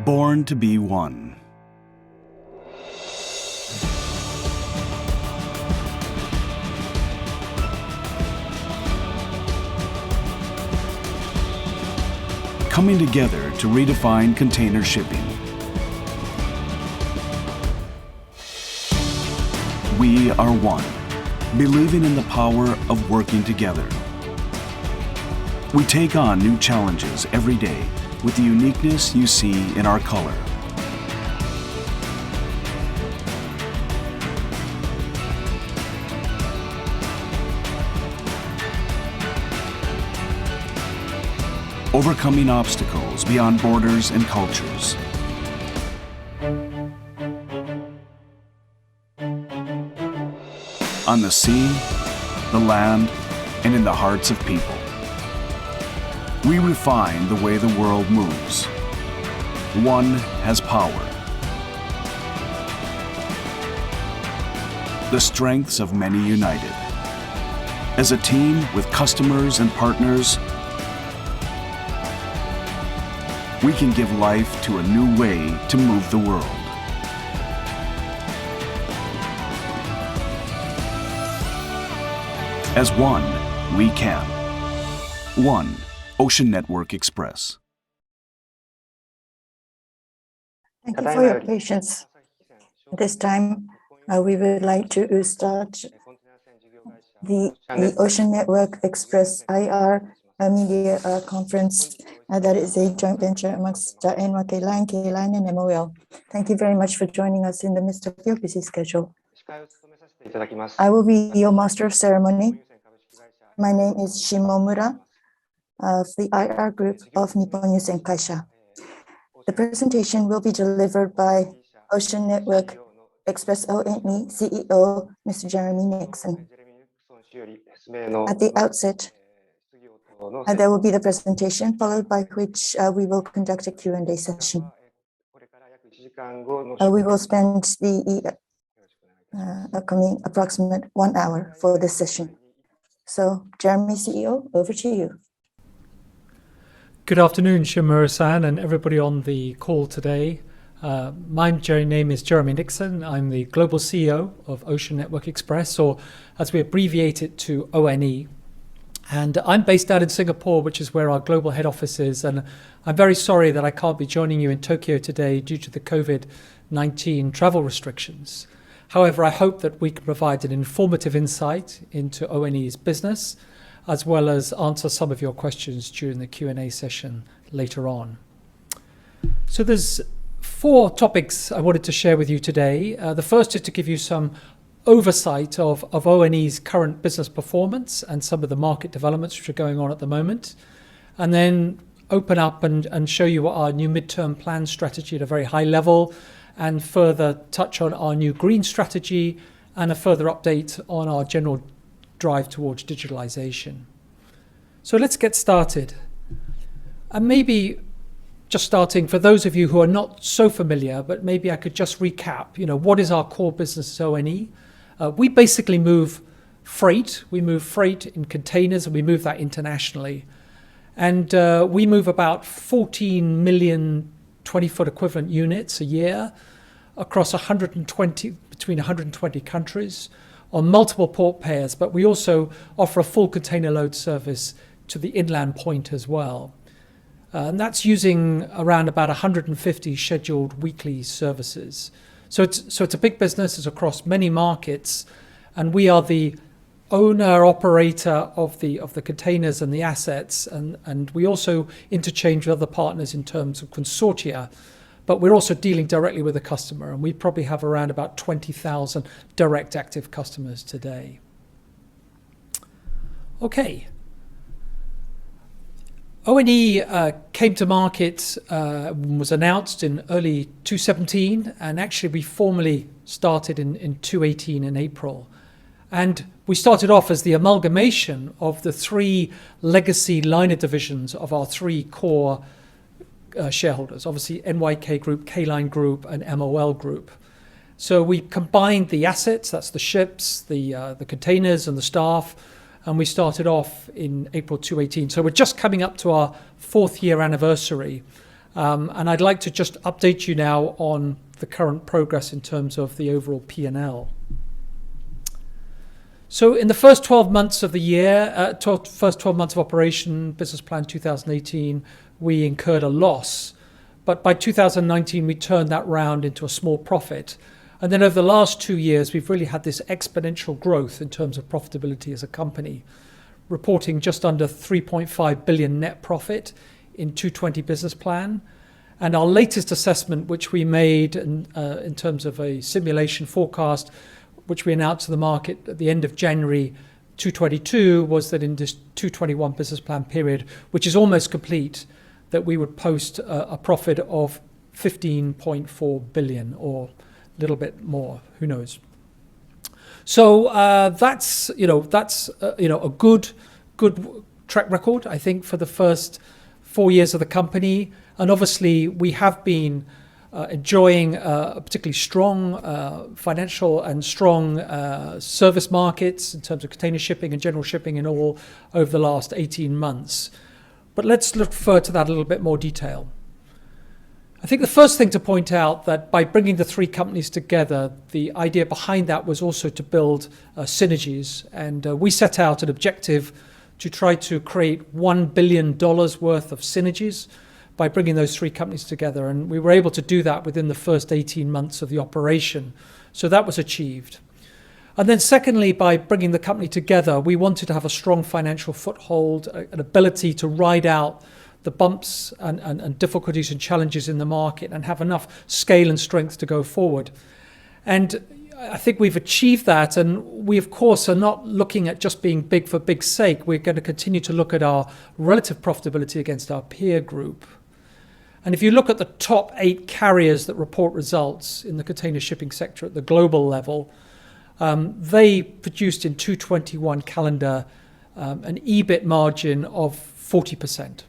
Born to be one. Coming together to redefine container shipping. We are one, believing in the power of working together. We take on new challenges every day with the uniqueness you see in our color. Overcoming obstacles beyond borders and cultures. On the sea, the land, and in the hearts of people. We refine the way the world moves. One has power. The strengths of many united. As a team with customers and partners, we can give life to a new way to move the world. As one, we can. One Ocean Network Express. Thank you for your patience. This time, we would like to start the Ocean Network Express IR media conference that is a joint venture amongst NYK Line, K-Line, and MOL. Thank you very much for joining us in the midst of your busy schedule. I will be your master of ceremony. My name is Shimomura of the IR group of Nippon Yusen Kaisha. The presentation will be delivered by Ocean Network Express ONE CEO, Mr. Jeremy Nixon. At the outset, there will be the presentation, followed by which we will conduct a Q&A session. We will spend the upcoming approximate 1 hour for this session. So, Jeremy CEO, over to you. Good afternoon, Shimura-san, and everybody on the call today. My name is Jeremy Nixon. I'm the Global CEO of Ocean Network Express, or as we abbreviate it to ONE. And I'm based out in Singapore, which is where our global head office is. And I'm very sorry that I can't be joining you in Tokyo today due to the COVID-19 travel restrictions. However, I hope that we can provide an informative insight into ONE's business, as well as answer some of your questions during the Q&A session later on. So there's 4 topics I wanted to share with you today. The first is to give you some oversight of ONE's current business performance and some of the market developments which are going on at the moment, and then open up and show you our new midterm plan strategy at a very high level, and further touch on our new green strategy and a further update on our general drive towards digitalization. So let's get started. And maybe just starting, for those of you who are not so familiar, but maybe I could just recap, what is our core business at ONE? We basically move freight. We move freight in containers, and we move that internationally. And we move about 14 million 20-foot equivalent units a year across between 120 countries on multiple port pairs, but we also offer a full container load service to the inland point as well. And that's using around about 150 scheduled weekly services. So it's a big business. It's across many markets, and we are the owner operator of the containers and the assets, and we also interchange with other partners in terms of consortia, but we're also dealing directly with the customer, and we probably have around about 20,000 direct active customers today. Okay. ONE came to market, was announced in early 2017, and actually we formally started in 2018 in April. And we started off as the amalgamation of the 3 legacy liner divisions of our 3 core shareholders, obviously NYK Group, K-Line Group, and MOL Group. So we combined the assets, that's the ships, the containers, and the staff, and we started off in April 2018. So we're just coming up to our 4th year anniversary. And I'd like to just update you now on the current progress in terms of the overall P&L. So in the first 12 months of the year, first 12 months of operation, business plan 2018, we incurred a loss. But by 2019, we turned that round into a small profit. And then over the last 2 years, we've really had this exponential growth in terms of profitability as a company, reporting just under 3.5 billion net profit in 2020 business plan. And our latest assessment, which we made in terms of a simulation forecast, which we announced to the market at the end of January 2022, was that in this 2021 business plan period, which is almost complete, that we would post a profit of 15.4 billion or a little bit more, who knows. So that's a good track record, I think, for the first 4 years of the company. And obviously, we have been enjoying a particularly strong financial and strong service markets in terms of container shipping and general shipping and all over the last 18 months. But let's refer to that a little bit more detail. I think the first thing to point out that by bringing the three companies together, the idea behind that was also to build synergies. And we set out an objective to try to create $1 billion worth of synergies by bringing those three companies together. And we were able to do that within the first 18 months of the operation. So that was achieved. And then secondly, by bringing the company together, we wanted to have a strong financial foothold, an ability to ride out the bumps and difficulties and challenges in the market and have enough scale and strength to go forward. And I think we've achieved that. And we, of course, are not looking at just being big for big's sake. We're going to continue to look at our relative profitability against our peer group. And if you look at the top 8 carriers that report results in the container shipping sector at the global level, they produced in 2021 calendar an EBIT margin of 40%.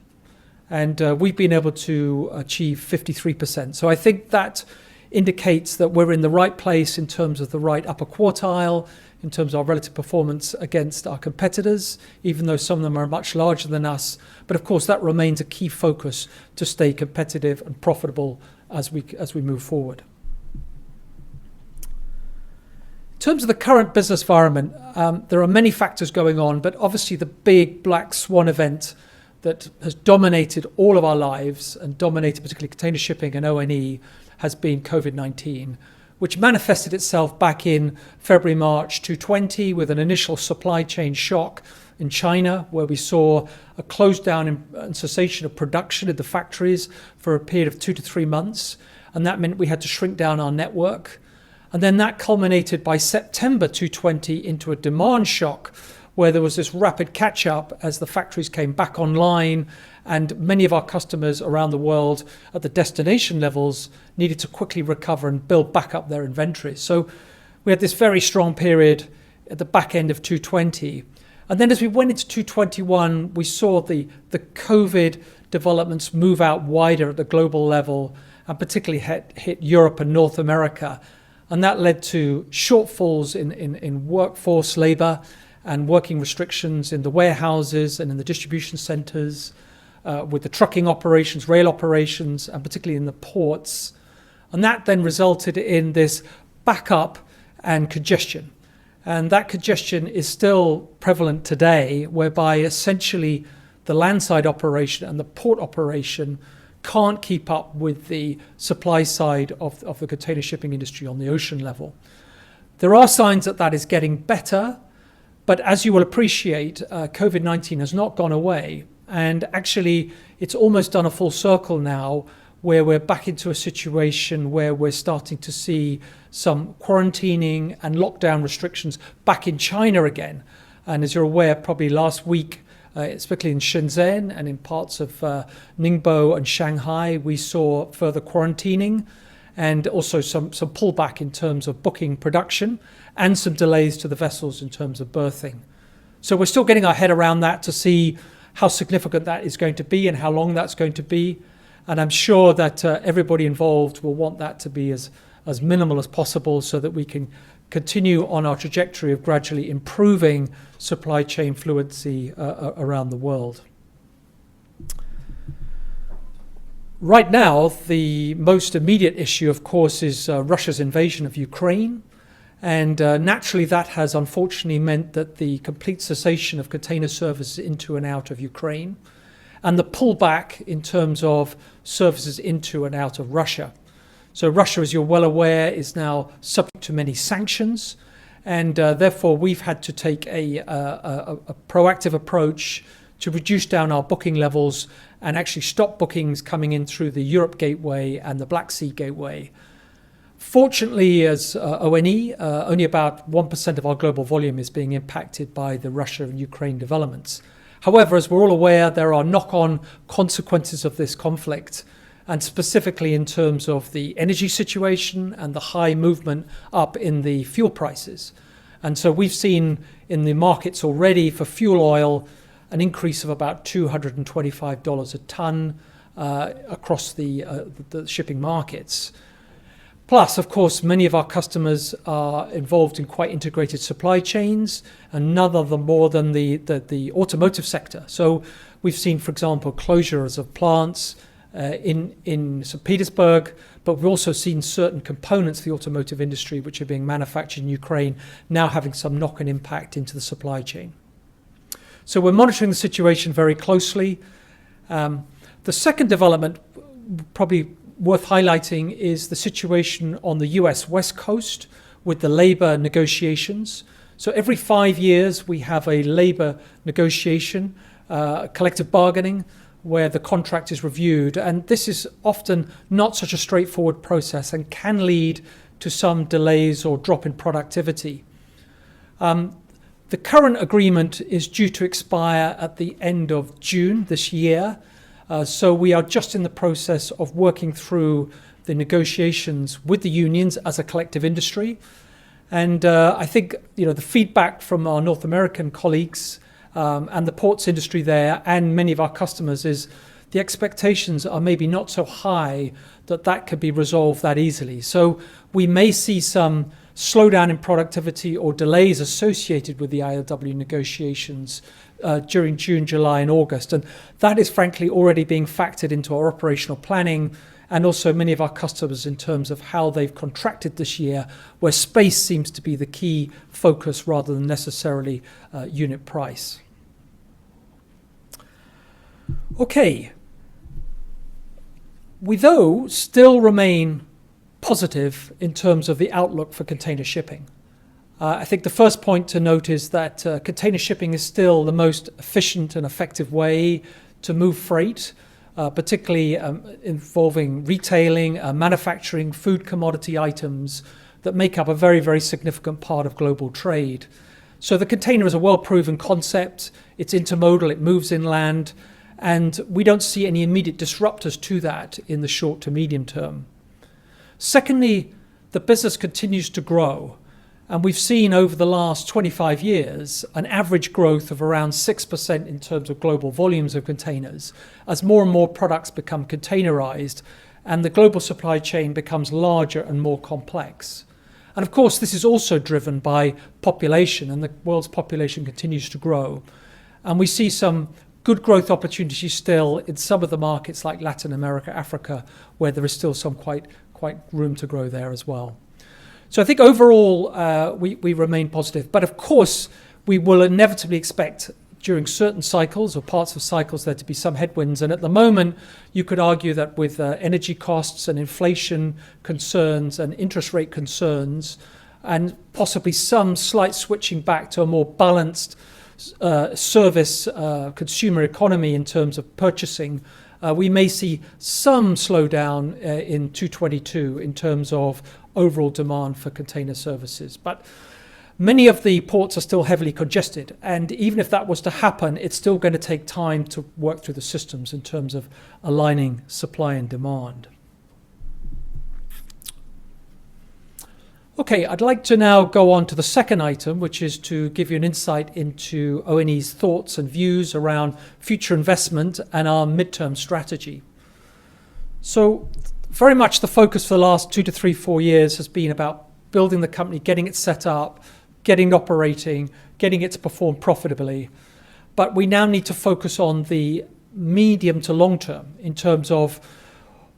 And we've been able to achieve 53%. So I think that indicates that we're in the right place in terms of the right upper quartile, in terms of our relative performance against our competitors, even though some of them are much larger than us. But of course, that remains a key focus to stay competitive and profitable as we move forward. In terms of the current business environment, there are many factors going on, but obviously the big black swan event that has dominated all of our lives and dominated particularly container shipping and O&E has been COVID-19, which manifested itself back in February, March 2020 with an initial supply chain shock in China, where we saw a close down and cessation of production at the factories for a period of 2 to 3 months. And that meant we had to shrink down our network. And then that culminated by September 2020 into a demand shock, where there was this rapid catch-up as the factories came back online, and many of our customers around the world at the destination levels needed to quickly recover and build back up their inventories. So we had this very strong period at the back end of 2020. And then as we went into 2021, we saw the COVID developments move out wider at the global level, and particularly hit Europe and North America. And that led to shortfalls in workforce labor and working restrictions in the warehouses and in the distribution centers, with the trucking operations, rail operations, and particularly in the ports. And that then resulted in this backup and congestion. And that congestion is still prevalent today, whereby essentially the landside operation and the port operation can't keep up with the supply side of the container shipping industry on the ocean level. There are signs that that is getting better, but as you will appreciate, COVID-19 has not gone away. And actually, it's almost done a full circle now, where we're back into a situation where we're starting to see some quarantining and lockdown restrictions back in China again. And as you're aware, probably last week, especially in Shenzhen and in parts of Ningbo and Shanghai, we saw further quarantining and also some pullback in terms of booking production and some delays to the vessels in terms of berthing. So we're still getting our head around that to see how significant that is going to be and how long that's going to be. And I'm sure that everybody involved will want that to be as minimal as possible so that we can continue on our trajectory of gradually improving supply chain fluency around the world. Right now, the most immediate issue, of course, is Russia's invasion of Ukraine. And naturally, that has unfortunately meant that the complete cessation of container services into and out of Ukraine and the pullback in terms of services into and out of Russia. So Russia, as you're well aware, is now subject to many sanctions. And therefore, we've had to take a proactive approach to reduce down our booking levels and actually stop bookings coming in through the Europe Gateway and the Black Sea Gateway. Fortunately, as ONE, only about 1% of our global volume is being impacted by the Russia and Ukraine developments. However, as we're all aware, there are knock-on consequences of this conflict, and specifically in terms of the energy situation and the high movement up in the fuel prices. And so we've seen in the markets already for fuel oil an increase of about $225 a tonne across the shipping markets. Plus, of course, many of our customers are involved in quite integrated supply chains, and none of them more than the automotive sector. So we've seen, for example, closures of plants in St. Petersburg, but we've also seen certain components of the automotive industry which are being manufactured in Ukraine now having some knock-on impact into the supply chain. So we're monitoring the situation very closely. The second development, probably worth highlighting, is the situation on the US West Coast with the labor negotiations. So every 5 years we have a labor negotiation, collective bargaining, where the contract is reviewed. And this is often not such a straightforward process and can lead to some delays or drop in productivity. The current agreement is due to expire at the end of June this year. So we are just in the process of working through the negotiations with the unions as a collective industry. And I think the feedback from our North American colleagues and the ports industry there and many of our customers is the expectations are maybe not so high that could be resolved that easily. So we may see some slowdown in productivity or delays associated with the ILW negotiations during June, July and August. And that is frankly already being factored into our operational planning and also many of our customers in terms of how they've contracted this year, where space seems to be the key focus rather than necessarily unit price. Okay. We, though, still remain positive in terms of the outlook for container shipping. I think the first point to note is that container shipping is still the most efficient and effective way to move freight, particularly involving retailing, manufacturing, food commodity items that make up a very, very significant part of global trade. So the container is a well-proven concept. It's intermodal, it moves inland, and we don't see any immediate disruptors to that in the short to medium term. Secondly, the business continues to grow, and we've seen over the last 25 years an average growth of around 6% in terms of global volumes of containers as more and more products become containerized and the global supply chain becomes larger and more complex. And of course, this is also driven by population, and the world's population continues to grow. And we see some good growth opportunities still in some of the markets like Latin America, Africa, where there is still some quite room to grow there as well. So I think overall we remain positive. But of course, we will inevitably expect during certain cycles or parts of cycles there to be some headwinds. And at the moment, you could argue that with energy costs and inflation concerns and interest rate concerns, and possibly some slight switching back to a more balanced service consumer economy in terms of purchasing, we may see some slowdown in 2022 in terms of overall demand for container services. But many of the ports are still heavily congested, and even if that was to happen, it's still going to take time to work through the systems in terms of aligning supply and demand. Okay, I'd like to now go on to the second item, which is to give you an insight into ONE's thoughts and views around future investment and our midterm strategy. So very much the focus for the last 2 to 3, 4 years has been about building the company, getting it set up, getting it operating, getting it to perform profitably. But we now need to focus on the medium to long term in terms of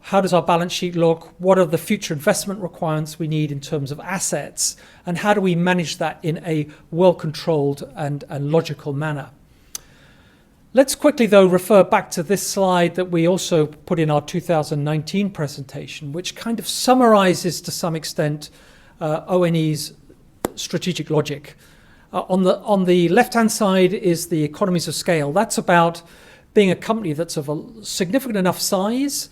how does our balance sheet look? What are the future investment requirements we need in terms of assets? And how do we manage that in a well-controlled and logical manner? Let's quickly, though, refer back to this slide that we also put in our 2019 presentation, which kind of summarizes to some extent ONE's strategic logic. On the left-hand side is the economies of scale. That's about being a company that's of a significant enough size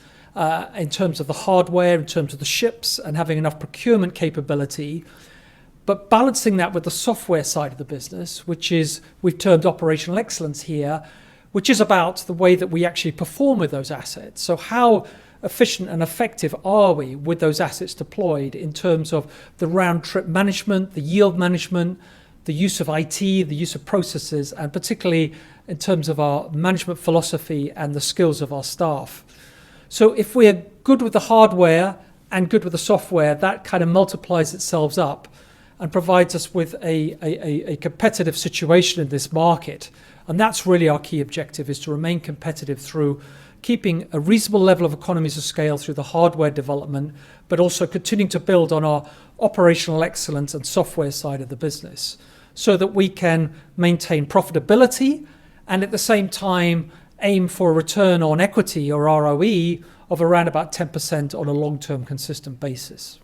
in terms of the hardware, in terms of the ships, and having enough procurement capability, but balancing that with the software side of the business, which is, we've termed operational excellence here, which is about the way that we actually perform with those assets. So how efficient and effective are we with those assets deployed in terms of the round-trip management, the yield management, the use of IT, the use of processes, and particularly in terms of our management philosophy and the skills of our staff. So if we're good with the hardware and good with the software, that kind of multiplies itself up and provides us with a competitive situation in this market. And that's really our key objective, is to remain competitive through keeping a reasonable level of economies of scale through the hardware development, but also continuing to build on our operational excellence and software side of the business so that we can maintain profitability and at the same time aim for a return on equity, or ROE, of around about 10% on a long-term consistent basis.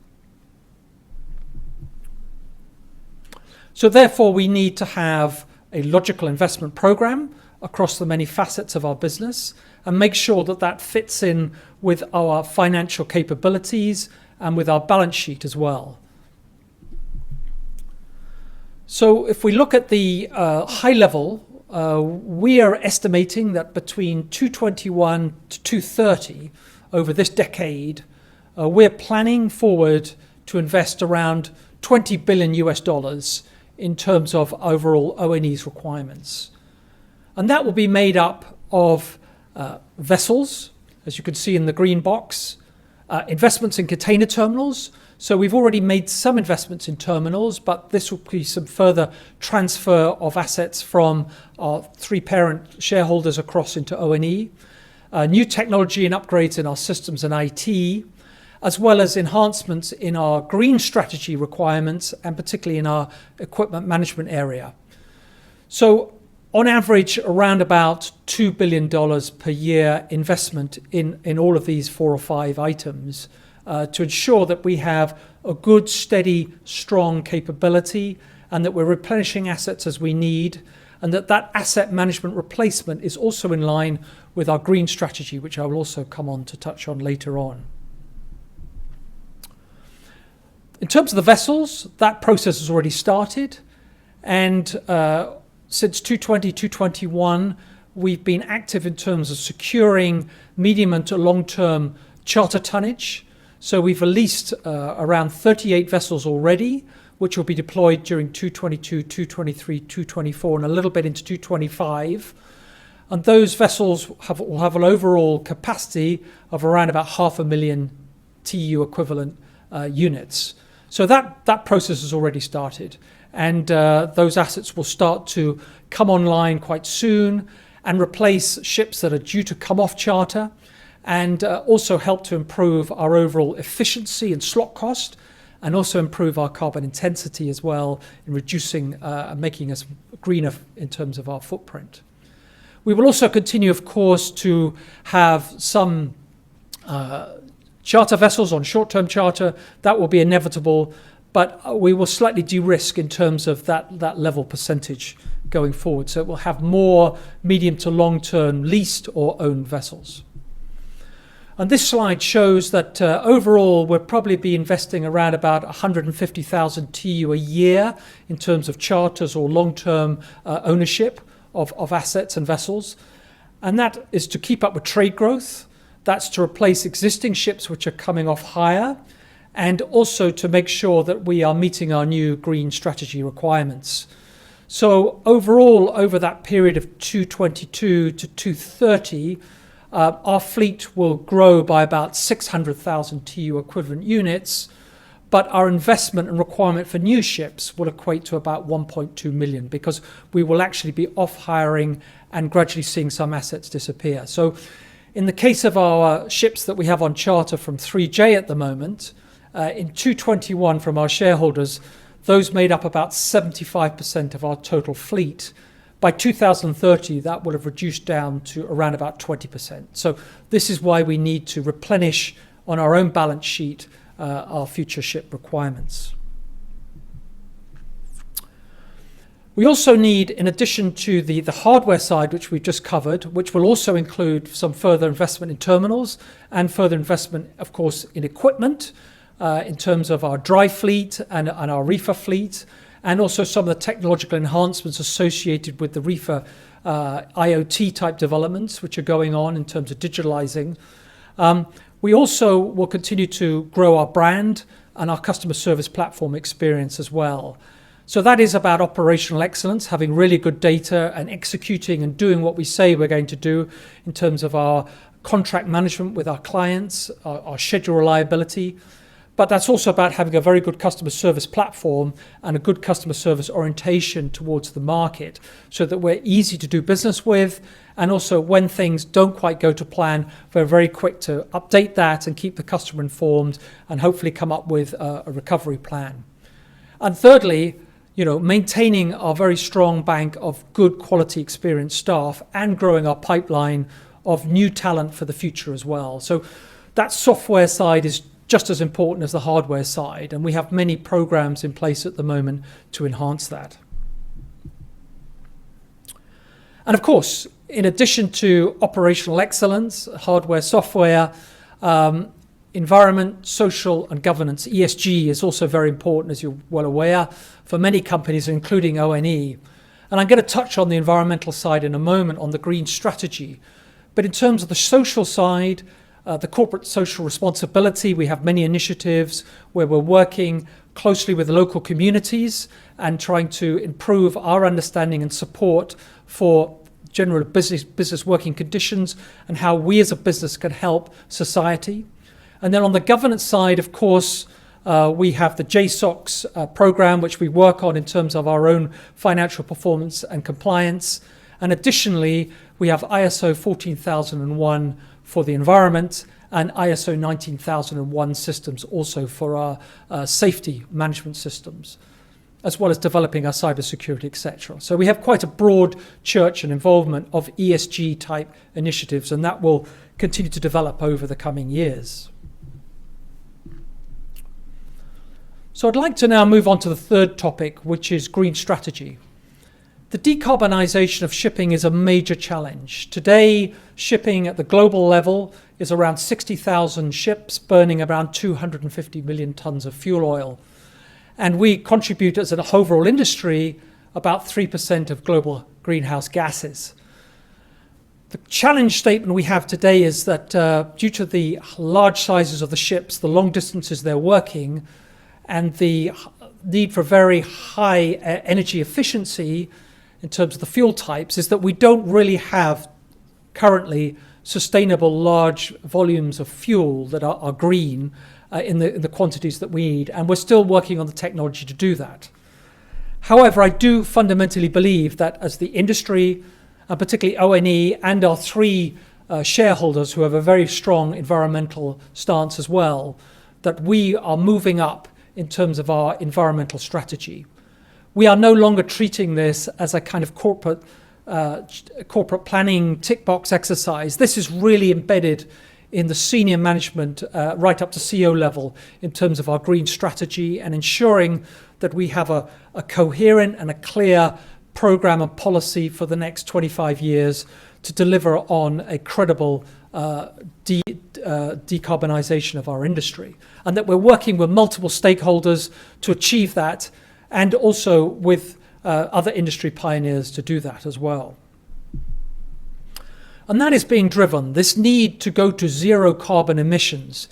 So therefore, we need to have a logical investment program across the many facets of our business and make sure that that fits in with our financial capabilities and with our balance sheet as well. So if we look at the high level, we are estimating that between 2021 to 2030, over this decade, we're planning forward to invest around $20 billion US in terms of overall ONE's requirements. And that will be made up of vessels, as you can see in the green box, investments in container terminals. So we've already made some investments in terminals, but this will be some further transfer of assets from our three parent shareholders across into ONE, new technology and upgrades in our systems and IT, as well as enhancements in our green strategy requirements, and particularly in our equipment management area. So on average, around about $2 billion per year investment in all of these 4 or 5 items to ensure that we have a good, steady, strong capability and that we're replenishing assets as we need, and that asset management replacement is also in line with our green strategy, which I will also come on to touch on later on. In terms of the vessels, that process has already started, and since 2020-2021, we've been active in terms of securing medium and to long-term charter tonnage. So we've released around 38 vessels already, which will be deployed during 2022, 2023, 2024, and a little bit into 2025. And those vessels will have an overall capacity of around about 500,000 TEU equivalent units. So that process has already started. And those assets will start to come online quite soon and replace ships that are due to come off charter, and also help to improve our overall efficiency and slot cost, and also improve our carbon intensity as well in reducing and making us greener in terms of our footprint. We will also continue, of course, to have some charter vessels on short-term charter. That will be inevitable, but we will slightly de-risk in terms of that level percentage going forward. So it will have more medium to long-term leased or owned vessels. And this slide shows that overall we'll probably be investing around about 150,000 TEU a year in terms of charters or long-term ownership of assets and vessels. And that is to keep up with trade growth. That's to replace existing ships which are coming off hire, and also to make sure that we are meeting our new green strategy requirements. So overall, over that period of 2022 to 2030, our fleet will grow by about 600,000 TEU equivalent units, but our investment and requirement for new ships will equate to about 1.2 million, because we will actually be off hiring and gradually seeing some assets disappear. So In the case of our ships that we have on charter from 3J at the moment, in 2021 from our shareholders, those made up about 75% of our total fleet. By 2030, that will have reduced down to around about 20%. So this is why we need to replenish on our own balance sheet our future ship requirements. We also need, in addition to the hardware side, which we've just covered, which will also include some further investment in terminals and further investment, of course, in equipment, in terms of our dry fleet and our reefer fleet, and also some of the technological enhancements associated with the reefer IoT type developments, which are going on in terms of digitalizing. We also will continue to grow our brand and our customer service platform experience as well. So that is about operational excellence, having really good data and executing and doing what we say we're going to do in terms of our contract management with our clients, our schedule reliability. But that's also about having a very good customer service platform and a good customer service orientation towards the market so that we're easy to do business with. And also when things don't quite go to plan, we're very quick to update that and keep the customer informed and hopefully come up with a recovery plan. And thirdly, maintaining our very strong bank of good quality experienced staff and growing our pipeline of new talent for the future as well. So that software side is just as important as the hardware side, and we have many programs in place at the moment to enhance that. And of course, in addition to operational excellence, hardware, software, environment, social and governance, ESG is also very important, as you're well aware, for many companies, including ONE. And I'm going to touch on the environmental side in a moment on the green strategy. But in terms of the social side, the corporate social responsibility, we have many initiatives where we're working closely with the local communities and trying to improve our understanding and support for general business working conditions and how we as a business can help society. And then on the governance side, of course, we have the JSOX program, which we work on in terms of our own financial performance and compliance. And additionally, we have ISO 14001 for the environment and ISO 19001 systems also for our safety management systems, as well as developing our cybersecurity, etc. So we have quite a broad church and involvement of ESG type initiatives, and that will continue to develop over the coming years. So I'd like to now move on to the third topic, which is green strategy. The decarbonisation of shipping is a major challenge. Today, shipping at the global level is around 60,000 ships burning around 250 million tonnes of fuel oil. And we contribute as an overall industry about 3% of global greenhouse gases. The challenge statement we have today is that due to the large sizes of the ships, the long distances they're working, and the need for very high energy efficiency in terms of the fuel types, is that we don't really have currently sustainable large volumes of fuel that are green in the quantities that we need, and we're still working on the technology to do that. However, I do fundamentally believe that as the industry, and particularly ONE and our three shareholders who have a very strong environmental stance as well, that we are moving up in terms of our environmental strategy. We are no longer treating this as a kind of corporate planning tick box exercise. This is really embedded in the senior management right up to CEO level in terms of our green strategy and ensuring that we have a coherent and a clear program and policy for the next 25 years to deliver on a credible decarbonisation of our industry, and that we're working with multiple stakeholders to achieve that, and also with other industry pioneers to do that as well. And that is being driven, this need to go to zero carbon emissions.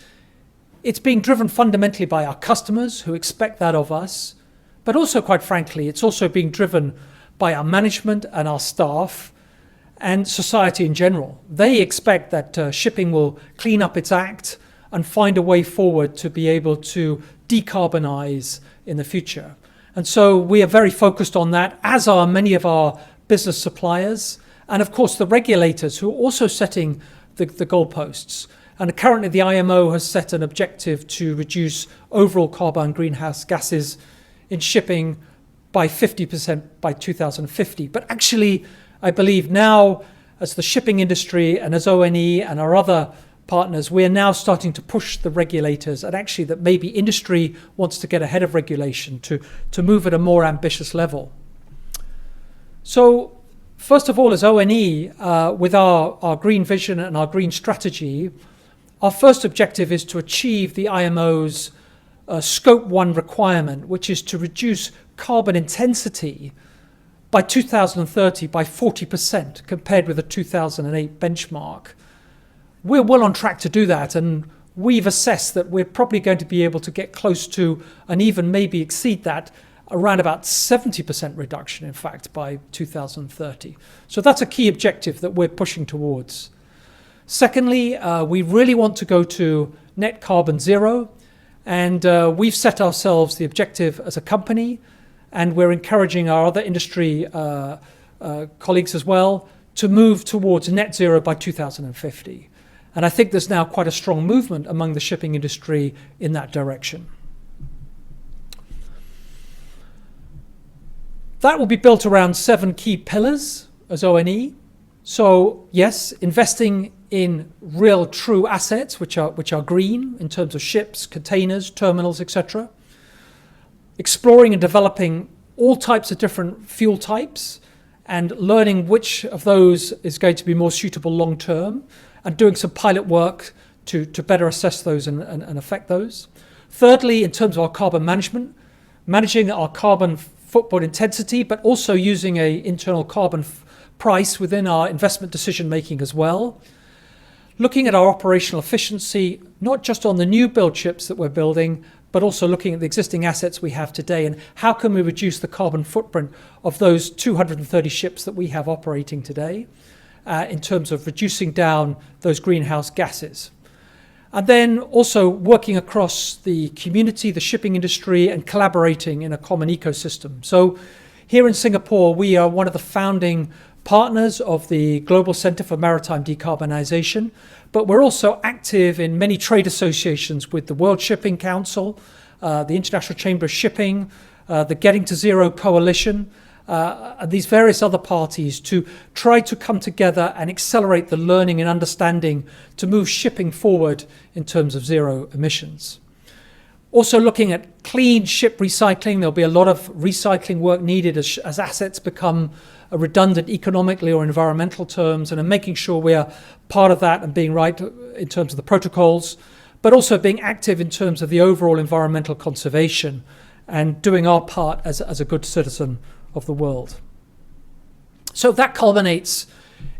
It's being driven fundamentally by our customers who expect that of us, but also, quite frankly, it's also being driven by our management and our staff and society in general. They expect that shipping will clean up its act and find a way forward to be able to decarbonize in the future. And so we are very focused on that, as are many of our business suppliers, and of course the regulators who are also setting the goalposts. And currently the IMO has set an objective to reduce overall carbon greenhouse gases in shipping by 50% by 2050. But actually, I believe now, as the shipping industry and as ONE and our other partners, we're now starting to push the regulators, and actually that maybe industry wants to get ahead of regulation to move at a more ambitious level. So first of all, as ONE, with our green vision and our green strategy, our first objective is to achieve the IMO's Scope 1 requirement, which is to reduce carbon intensity by 2030 by 40% compared with the 2008 benchmark. We're well on track to do that, and we've assessed that we're probably going to be able to get close to and even maybe exceed that, around about 70% reduction, in fact, by 2030. So that's a key objective that we're pushing towards. Secondly, we really want to go to net carbon zero, and we've set ourselves the objective as a company, and we're encouraging our other industry colleagues as well to move towards net zero by 2050. And I think there's now quite a strong movement among the shipping industry in that direction. That will be built around 7 key pillars as ONE. So yes, investing in real true assets which are green in terms of ships, containers, terminals, etc. Exploring and developing all types of different fuel types and learning which of those is going to be more suitable long term, and doing some pilot work to better assess those and affect those. Thirdly, in terms of our carbon management, managing our carbon footprint intensity, but also using an internal carbon price within our investment decision making as well. Looking at our operational efficiency, not just on the new build ships that we're building, but also looking at the existing assets we have today and how can we reduce the carbon footprint of those 230 ships that we have operating today in terms of reducing down those greenhouse gases. And then also working across the community, the shipping industry, and collaborating in a common ecosystem. So here in Singapore, we are one of the founding partners of the Global Centre for Maritime Decarbonisation, but we're also active in many trade associations with the World Shipping Council, the International Chamber of Shipping, the Getting to Zero Coalition, and these various other parties to try to come together and accelerate the learning and understanding to move shipping forward in terms of zero emissions. Also looking at clean ship recycling. There'll be a lot of recycling work needed as assets become redundant economically or environmental terms, and making sure we are part of that and being right in terms of the protocols, but also being active in terms of the overall environmental conservation and doing our part as a good citizen of the world. So that culminates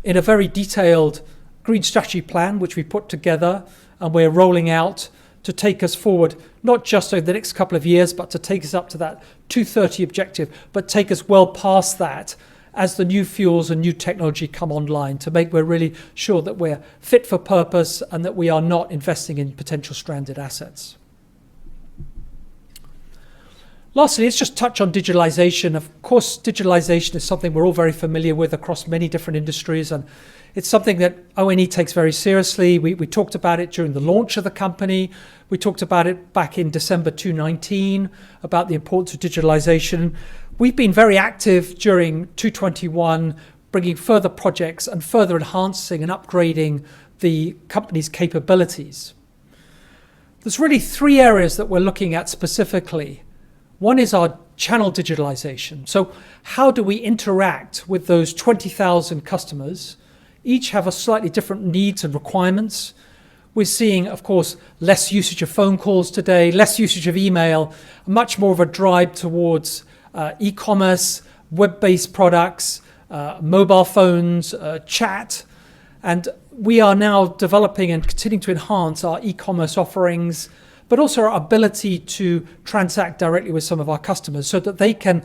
in a very detailed green strategy plan which we put together and we're rolling out to take us forward, not just over the next couple of years, but to take us up to that 2030 objective, but take us well past that as the new fuels and new technology come online, to make we're really sure that we're fit for purpose and that we are not investing in potential stranded assets. Lastly, let's just touch on digitalization. Of course, digitalization is something we're all very familiar with across many different industries, and it's something that ONE takes very seriously. We talked about it during the launch of the company. We talked about it back in December 2019, about the importance of digitalization. We've been very active during 2021, bringing further projects and further enhancing and upgrading the company's capabilities. There's really 3 areas that we're looking at specifically. One is our channel digitalization. So how do we interact with those 20,000 customers? Each have a slightly different needs and requirements. We're seeing, of course, less usage of phone calls today, less usage of email, much more of a drive towards e-commerce, web-based products, mobile phones, chat. And we are now developing and continuing to enhance our e-commerce offerings, but also our ability to transact directly with some of our customers so that they can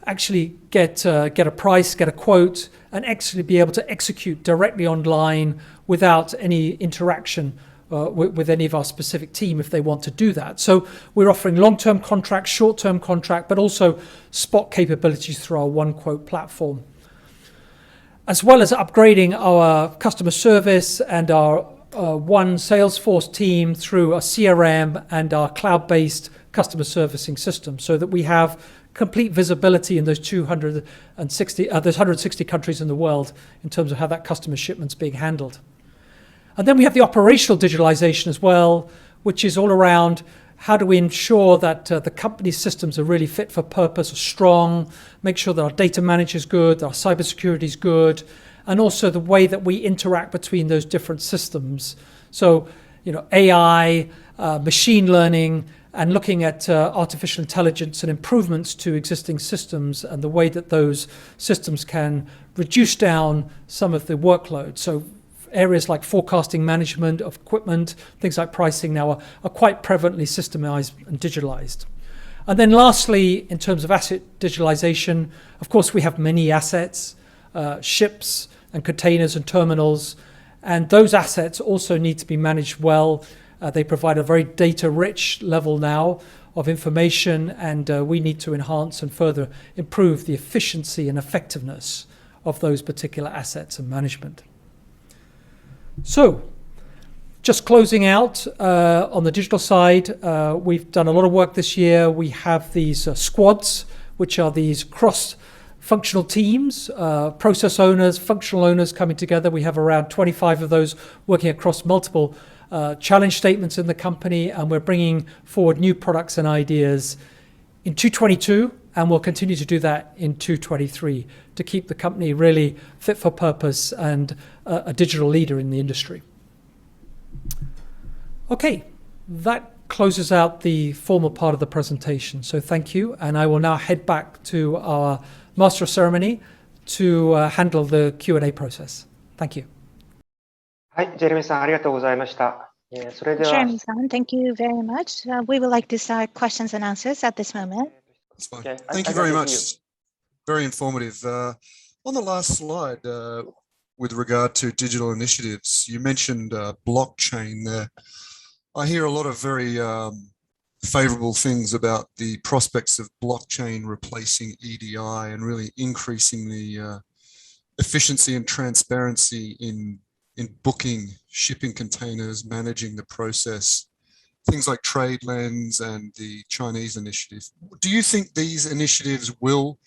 actually get a price, get a quote, and actually be able to execute directly online without any interaction with any of our specific team if they want to do that. So we're offering long-term contracts, short-term contract, but also spot capabilities through our One Quote platform. as well as upgrading our customer service and our one Salesforce team through a CRM and our cloud-based customer servicing system, so that we have complete visibility in those 160 countries in the world in terms of how that customer shipment's being handled. And then we have the operational digitalization as well, which is all around how do we ensure that the company's systems are really fit for purpose, are strong, make sure that our data manager is good, that our cybersecurity is good, and also the way that we interact between those different systems. So, AI, machine learning, and looking at artificial intelligence and improvements to existing systems and the way that those systems can reduce down some of the workload. So areas like forecasting management of equipment, things like pricing now are quite prevalently systemized and digitalized. And then lastly, in terms of asset digitalization, of course, we have many assets, ships and containers and terminals, and those assets also need to be managed well. They provide a very data-rich level now of information, and we need to enhance and further improve the efficiency and effectiveness of those particular assets and management. So, just closing out on the digital side, we've done a lot of work this year. We have these squads, which are these cross-functional teams, process owners, functional owners coming together. We have around 25 of those working across multiple challenge statements in the company, and we're bringing forward new products and ideas in 2022, and we'll continue to do that in 2023 to keep the company really fit for purpose and a digital leader in the industry. Okay, that closes out the formal part of the presentation. So thank you, and I will now head back to our Master of Ceremony to handle the Q&A process. Thank you. はい、ジェレミーさんありがとうございました。それでは Jeremy-san, thank you very much. We would like to start questions and answers at this moment. That's fine. Okay, Thank you very much. Very informative. On the last slide, with regard to digital initiatives, you mentioned blockchain there. I hear a lot of very favorable things about the prospects of blockchain replacing EDI and really increasing the efficiency and transparency in booking, shipping containers, managing the process, things like TradeLens and the Chinese initiative. Do you think these initiatives will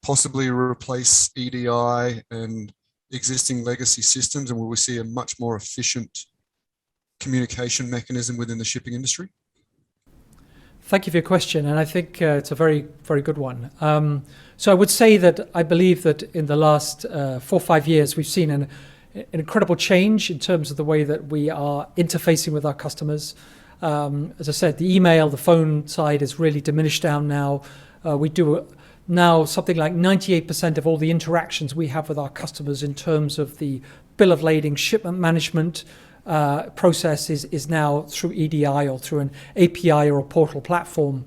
possibly replace EDI and existing legacy systems, and will we see a much more efficient communication mechanism within the shipping industry? Thank you for your question, and I think it's a very, very good one. So I would say that I believe that in the last 4 or 5 years, we've seen an incredible change in terms of the way that we are interfacing with our customers. As I said, the email, the phone side is really diminished down now. We do now something like 98% of all the interactions we have with our customers in terms of the bill of lading, shipment management process is now through EDI or through an API or a portal platform.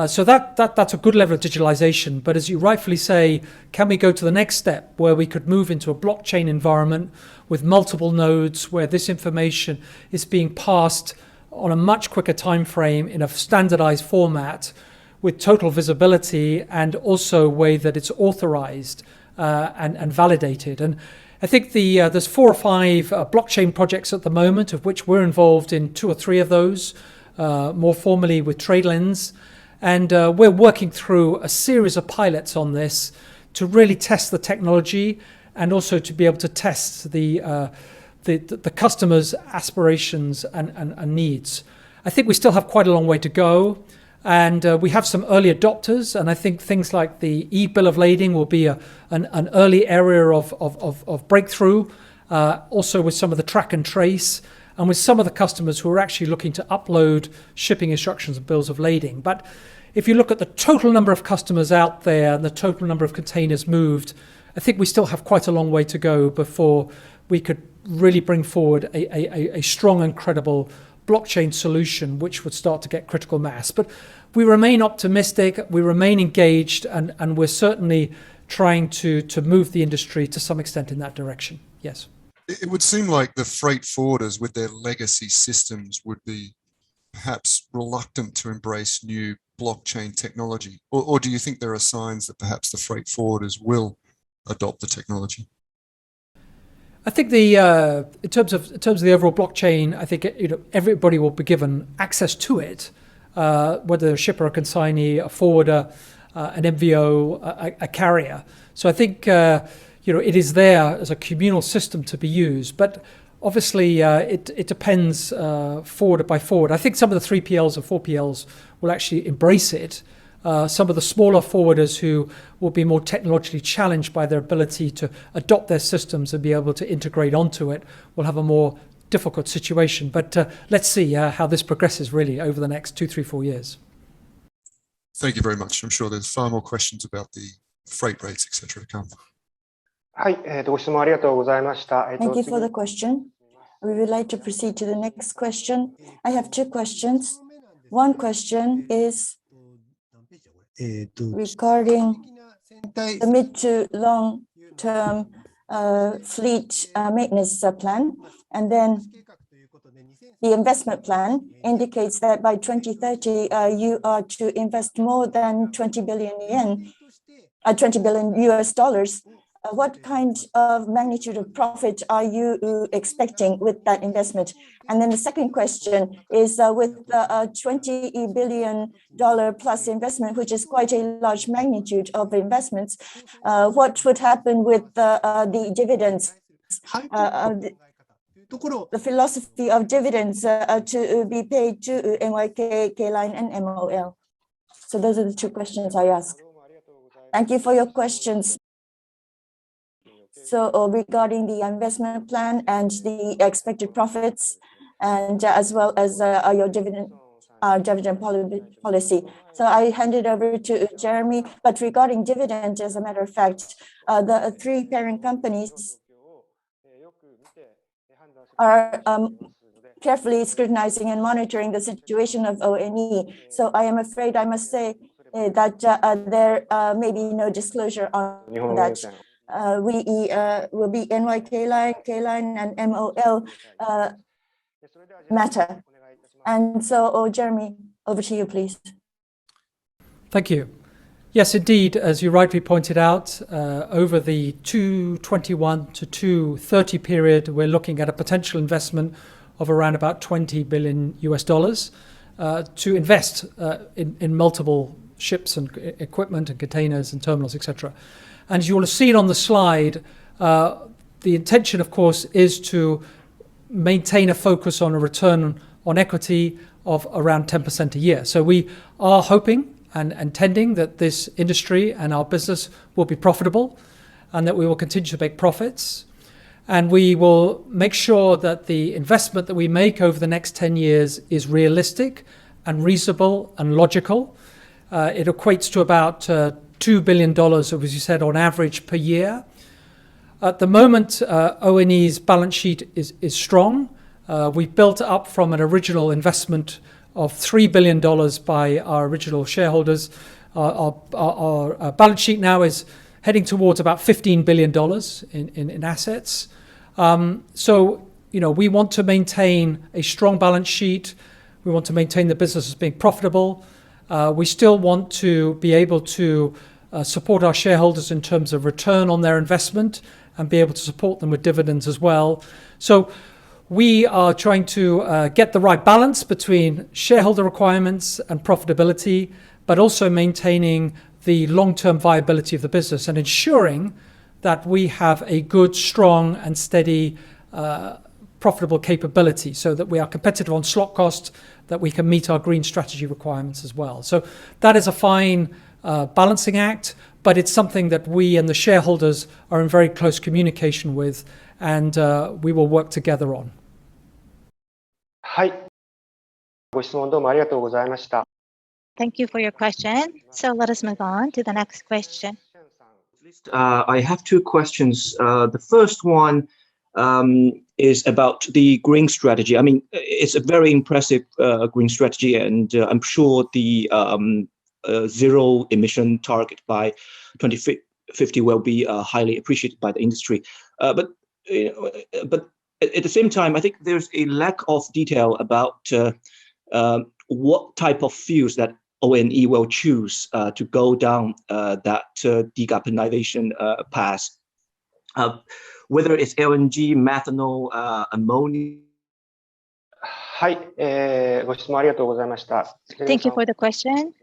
So that's a good level of digitalization. But as you rightfully say, can we go to the next step where we could move into a blockchain environment with multiple nodes where this information is being passed on a much quicker time frame in a standardized format with total visibility, and also a way that it's authorized and validated. And I think there's 4 or 5 blockchain projects at the moment, of which we're involved in 2 or 3 of those, more formally with TradeLens. And we're working through a series of pilots on this to really test the technology and also to be able to test the customers' aspirations and needs. I think we still have quite a long way to go. And we have some early adopters, and I think things like the e-bill of lading will be an early area of breakthrough, also with some of the track and trace, and with some of the customers who are actually looking to upload shipping instructions and bills of lading. But if you look at the total number of customers out there and the total number of containers moved, I think we still have quite a long way to go before we could really bring forward a strong and credible blockchain solution which would start to get critical mass. But we remain optimistic, we remain engaged, and we're certainly trying to move the industry to some extent in that direction. Yes. It would seem like the freight forwarders with their legacy systems would be perhaps reluctant to embrace new blockchain technology. Or do you think there are signs that perhaps the freight forwarders will adopt the technology? I think in terms of the overall blockchain, I think everybody will be given access to it, whether a shipper, a consignee, a forwarder, an MVO, a carrier. So I think it is there as a communal system to be used, but obviously it depends forwarder by forwarder. I think some of the 3PLs and 4PLs will actually embrace it. Some of the smaller forwarders who will be more technologically challenged by their ability to adopt their systems and be able to integrate onto it will have a more difficult situation. But let's see how this progresses really over the next 2, 3, 4 years. Thank you very much. I'm sure there's far more questions about the freight rates, etc. to come. はい、ご質問ありがとうございました。Thank you for the question. We would like to proceed to the next question. I have 2 questions. One question is regarding the mid to long term fleet maintenance plan, and then the investment plan indicates that by 2030 you are to invest more than 20 billion yen, 20 billion US dollars. What kind of magnitude of profit are you expecting with that investment? And then the second question is with the $20 billion plus investment, which is quite a large magnitude of investments, what would happen with the dividends? The philosophy of dividends to be paid to NYK, K-Line, and MOL. So those are the 2 questions I asked. Thank you for your questions. So regarding the investment plan and the expected profits, and as well as your dividend policy. So I hand it over to Jeremy. But regarding dividend, as a matter of fact, the 3 parent companies are carefully scrutinizing and monitoring the situation of ONE. So I am afraid I must say that there may be no disclosure on that. We will be NYK, K-Line, and MOL matter. And so, Jeremy, over to you, please. Thank you. Yes, indeed, as you rightly pointed out, over the 2021 to 2030 period, we're looking at a potential investment of around about 20 billion US dollars to invest in multiple ships and equipment and containers and terminals, etc. And as you will have seen on the slide, the intention, of course, is to maintain a focus on a return on equity of around 10% a year. So we are hoping and intending that this industry and our business will be profitable and that we will continue to make profits. And we will make sure that the investment that we make over the next 10 years is realistic and reasonable and logical. It equates to about $2 billion, as you said, on average per year. At the moment, ONE's balance sheet is strong. We built up from an original investment of $3 billion by our original shareholders. Our balance sheet now is heading towards about $15 billion in assets. So, we want to maintain a strong balance sheet. We want to maintain the business as being profitable. We still want to be able to support our shareholders in terms of return on their investment and be able to support them with dividends as well. So we are trying to get the right balance between shareholder requirements and profitability, but also maintaining the long-term viability of the business and ensuring that we have a good, strong and steady profitable capability so that we are competitive on slot costs, that we can meet our green strategy requirements as well. So that is a fine balancing act, but it's something that we and the shareholders are in very close communication with, and we will work together on. はい。ご質問どうもありがとうございました。Thank you for your question. So let us move on to the next question. I have 2 questions. The first one is about the green strategy. I mean, it's a very impressive green strategy, and I'm sure the zero emission target by 2050 will be highly appreciated by the industry. But at the same time, I think there's a lack of detail about what type of fuels that ONE will choose to go down that decarbonization path. whether it's LNG, methanol, ammonia. はい、ご質問ありがとうございました。Thank you for the question.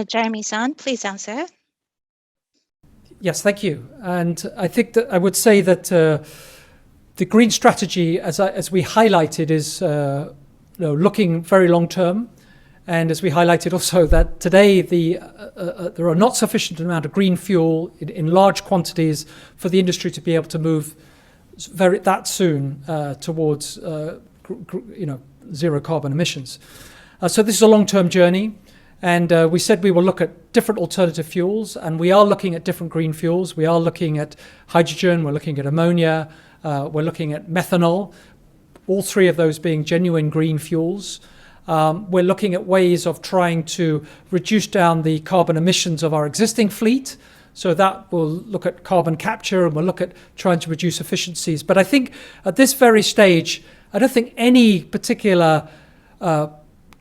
Jeremy-san, please answer. Yes, thank you. And I think that I would say that the green strategy, as we highlighted, is looking very long term. And as we highlighted also that today there are not sufficient amount of green fuel in large quantities for the industry to be able to move that soon towards zero carbon emissions. So this is a long-term journey. And we said we will look at different alternative fuels, and we are looking at different green fuels. We are looking at hydrogen, we're looking at ammonia, we're looking at methanol, all three of those being genuine green fuels. We're looking at ways of trying to reduce down the carbon emissions of our existing fleet. So that will look at carbon capture, and we'll look at trying to reduce efficiencies. But I think at this very stage, I don't think any particular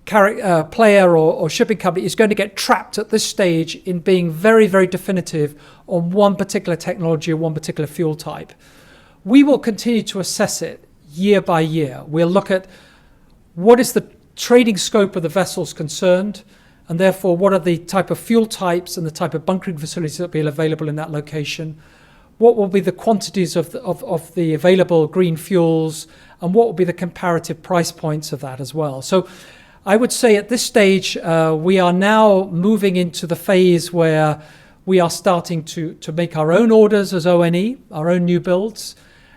player or shipping company is going to get trapped at this stage in being very, very definitive on one particular technology or one particular fuel type. We will continue to assess it year by year. We'll look at what is the trading scope of the vessels concerned, and therefore what are the type of fuel types and the type of bunkering facilities that will be available in that location. What will be the quantities of the available green fuels, and what will be the comparative price points of that as well. So I would say at this stage, we are now moving into the phase where we are starting to make our own orders as ONE, our own new builds.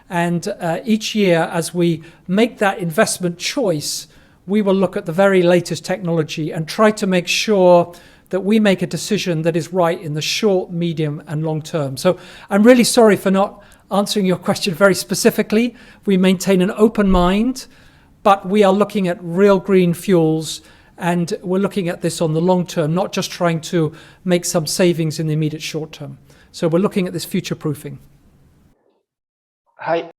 And each year, as we make that investment choice, we will look at the very latest technology and try to make sure that we make a decision that is right in the short, medium, and long term. So I'm really sorry for not answering your question very specifically. We maintain an open mind, but we are looking at real green fuels, and we're looking at this on the long term, not just trying to make some savings in the immediate short term. So we're looking at this future proofing. はい、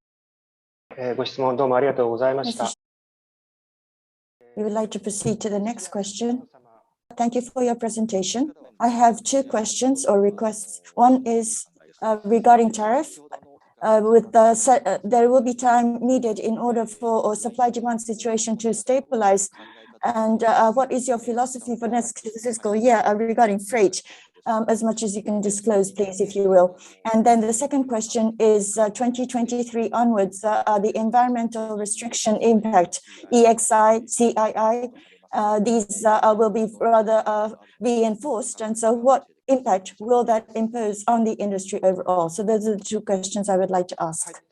ご質問どうもありがとうございました。We would like to proceed to the next question. Thank you for your presentation. I have two questions or requests. One is regarding tariff. There will be time needed in order for a supply-demand situation to stabilize. And what is your philosophy for next fiscal year regarding freight? As much as you can disclose, please, if you will. And then the second question is 2023 onwards, the environmental restriction impact, EXI, CII, these will be rather reinforced. And so what impact will that impose on the industry overall? So those are the two questions I would like to ask.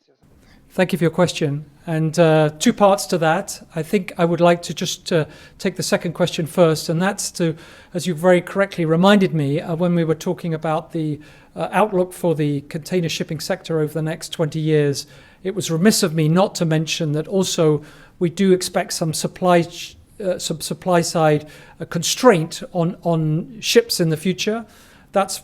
Thank you for your question. And two parts to that. I think I would like to just take the second question first, and that's to, as you very correctly reminded me, when we were talking about the outlook for the container shipping sector over the next 20 years, it was remiss of me not to mention that also we do expect some supply side constraint on ships in the future. That's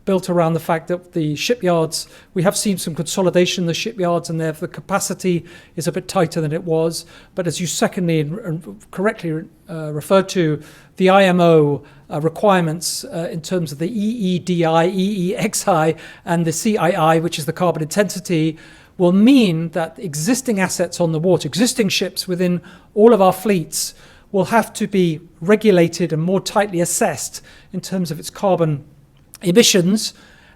built around the fact that the shipyards, we have seen some consolidation in the shipyards, and the capacity is a bit tighter than it was. But as you secondly and correctly referred to, the IMO requirements in terms of the EEDI, EEXI, and the CII, which is the carbon intensity, will mean that existing assets on the water, existing ships within all of our fleets, will have to be regulated and more tightly assessed in terms of its carbon emissions,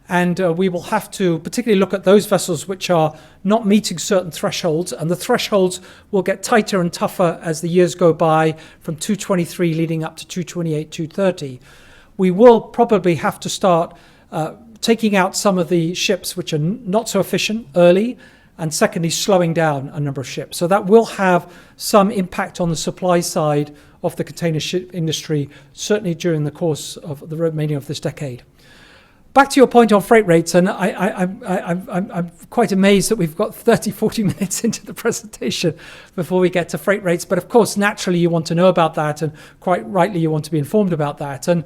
and we will have to particularly look at those vessels which are not meeting certain thresholds, and the thresholds will get tighter and tougher as the years go by from 2023 leading up to 2028, 2030. We will probably have to start taking out some of the ships which are not so efficient early, and secondly slowing down a number of ships. So that will have some impact on the supply side of the container ship industry, certainly during the course of the remaining of this decade. Back to your point on freight rates, and I'm quite amazed that we've got 40 minutes into the presentation before we get to freight rates. But of course, naturally, you want to know about that, and quite rightly, you want to be informed about that. And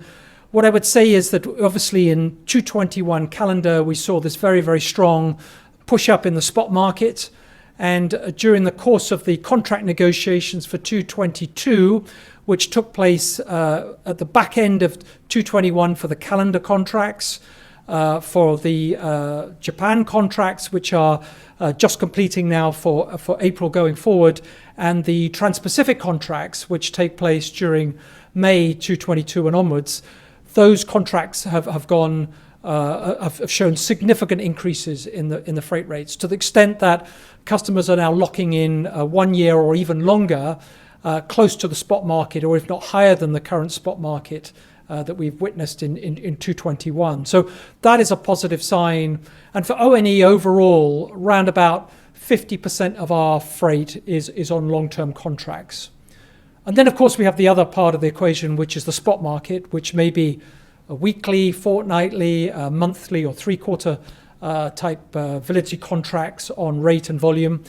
what I would say is that obviously in 2021 calendar, we saw this very, very strong push up in the spot market. And during the course of the contract negotiations for 2022, which took place at the back end of 2021 for the calendar contracts, for the Japan contracts, which are just completing now for April going forward, and the Trans-Pacific contracts, which take place during May 2022 and onwards. Those contracts have shown significant increases in the freight rates, to the extent that customers are now locking in 1 year or even longer, close to the spot market, or if not higher than the current spot market that we've witnessed in 2021. So that is a positive sign. And for ONE overall, around about 50% of our freight is on long-term contracts. And then, of course, we have the other part of the equation, which is the spot market, which may be a weekly, fortnightly, monthly, or three-quarter type validity contracts on rate and volume.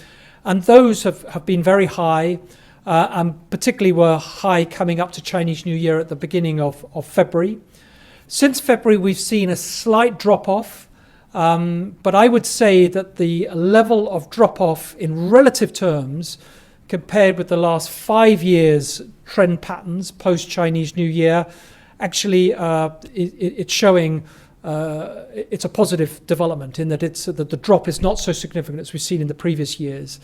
And those have been very high, and particularly were high coming up to Chinese New Year at the beginning of February. Since February, we've seen a slight drop-off, but I would say that the level of drop-off in relative terms, compared with the last 5 years' trend patterns post-Chinese New Year, actually it's showing it's a positive development in that the drop is not so significant as we've seen in the previous years.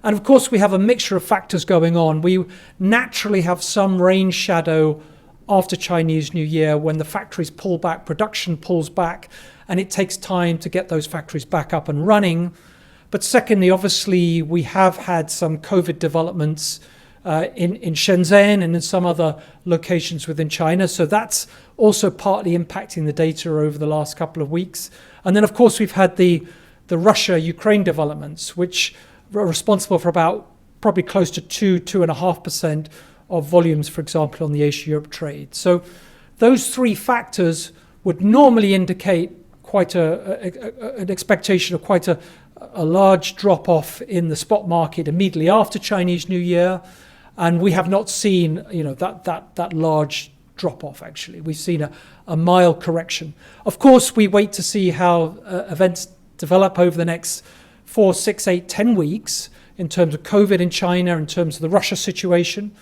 And of course, we have a mixture of factors going on. We naturally have some rain shadow after Chinese New Year when the factories pull back, production pulls back, and it takes time to get those factories back up and running. But secondly, obviously, we have had some COVID developments in Shenzhen and in some other locations within China. So that's also partly impacting the data over the last couple of weeks. And then, of course, we've had the Russia-Ukraine developments, which are responsible for about probably close to 2.5% of volumes, for example, on the Asia-Europe trade. So those three factors would normally indicate quite an expectation of quite a large drop-off in the spot market immediately after Chinese New Year. And we have not seen, that large drop-off, actually. We've seen a mild correction. Of course, we wait to see how events develop over the next 4, 6, 8, 10 weeks in terms of COVID in China, in terms of the Russia situation.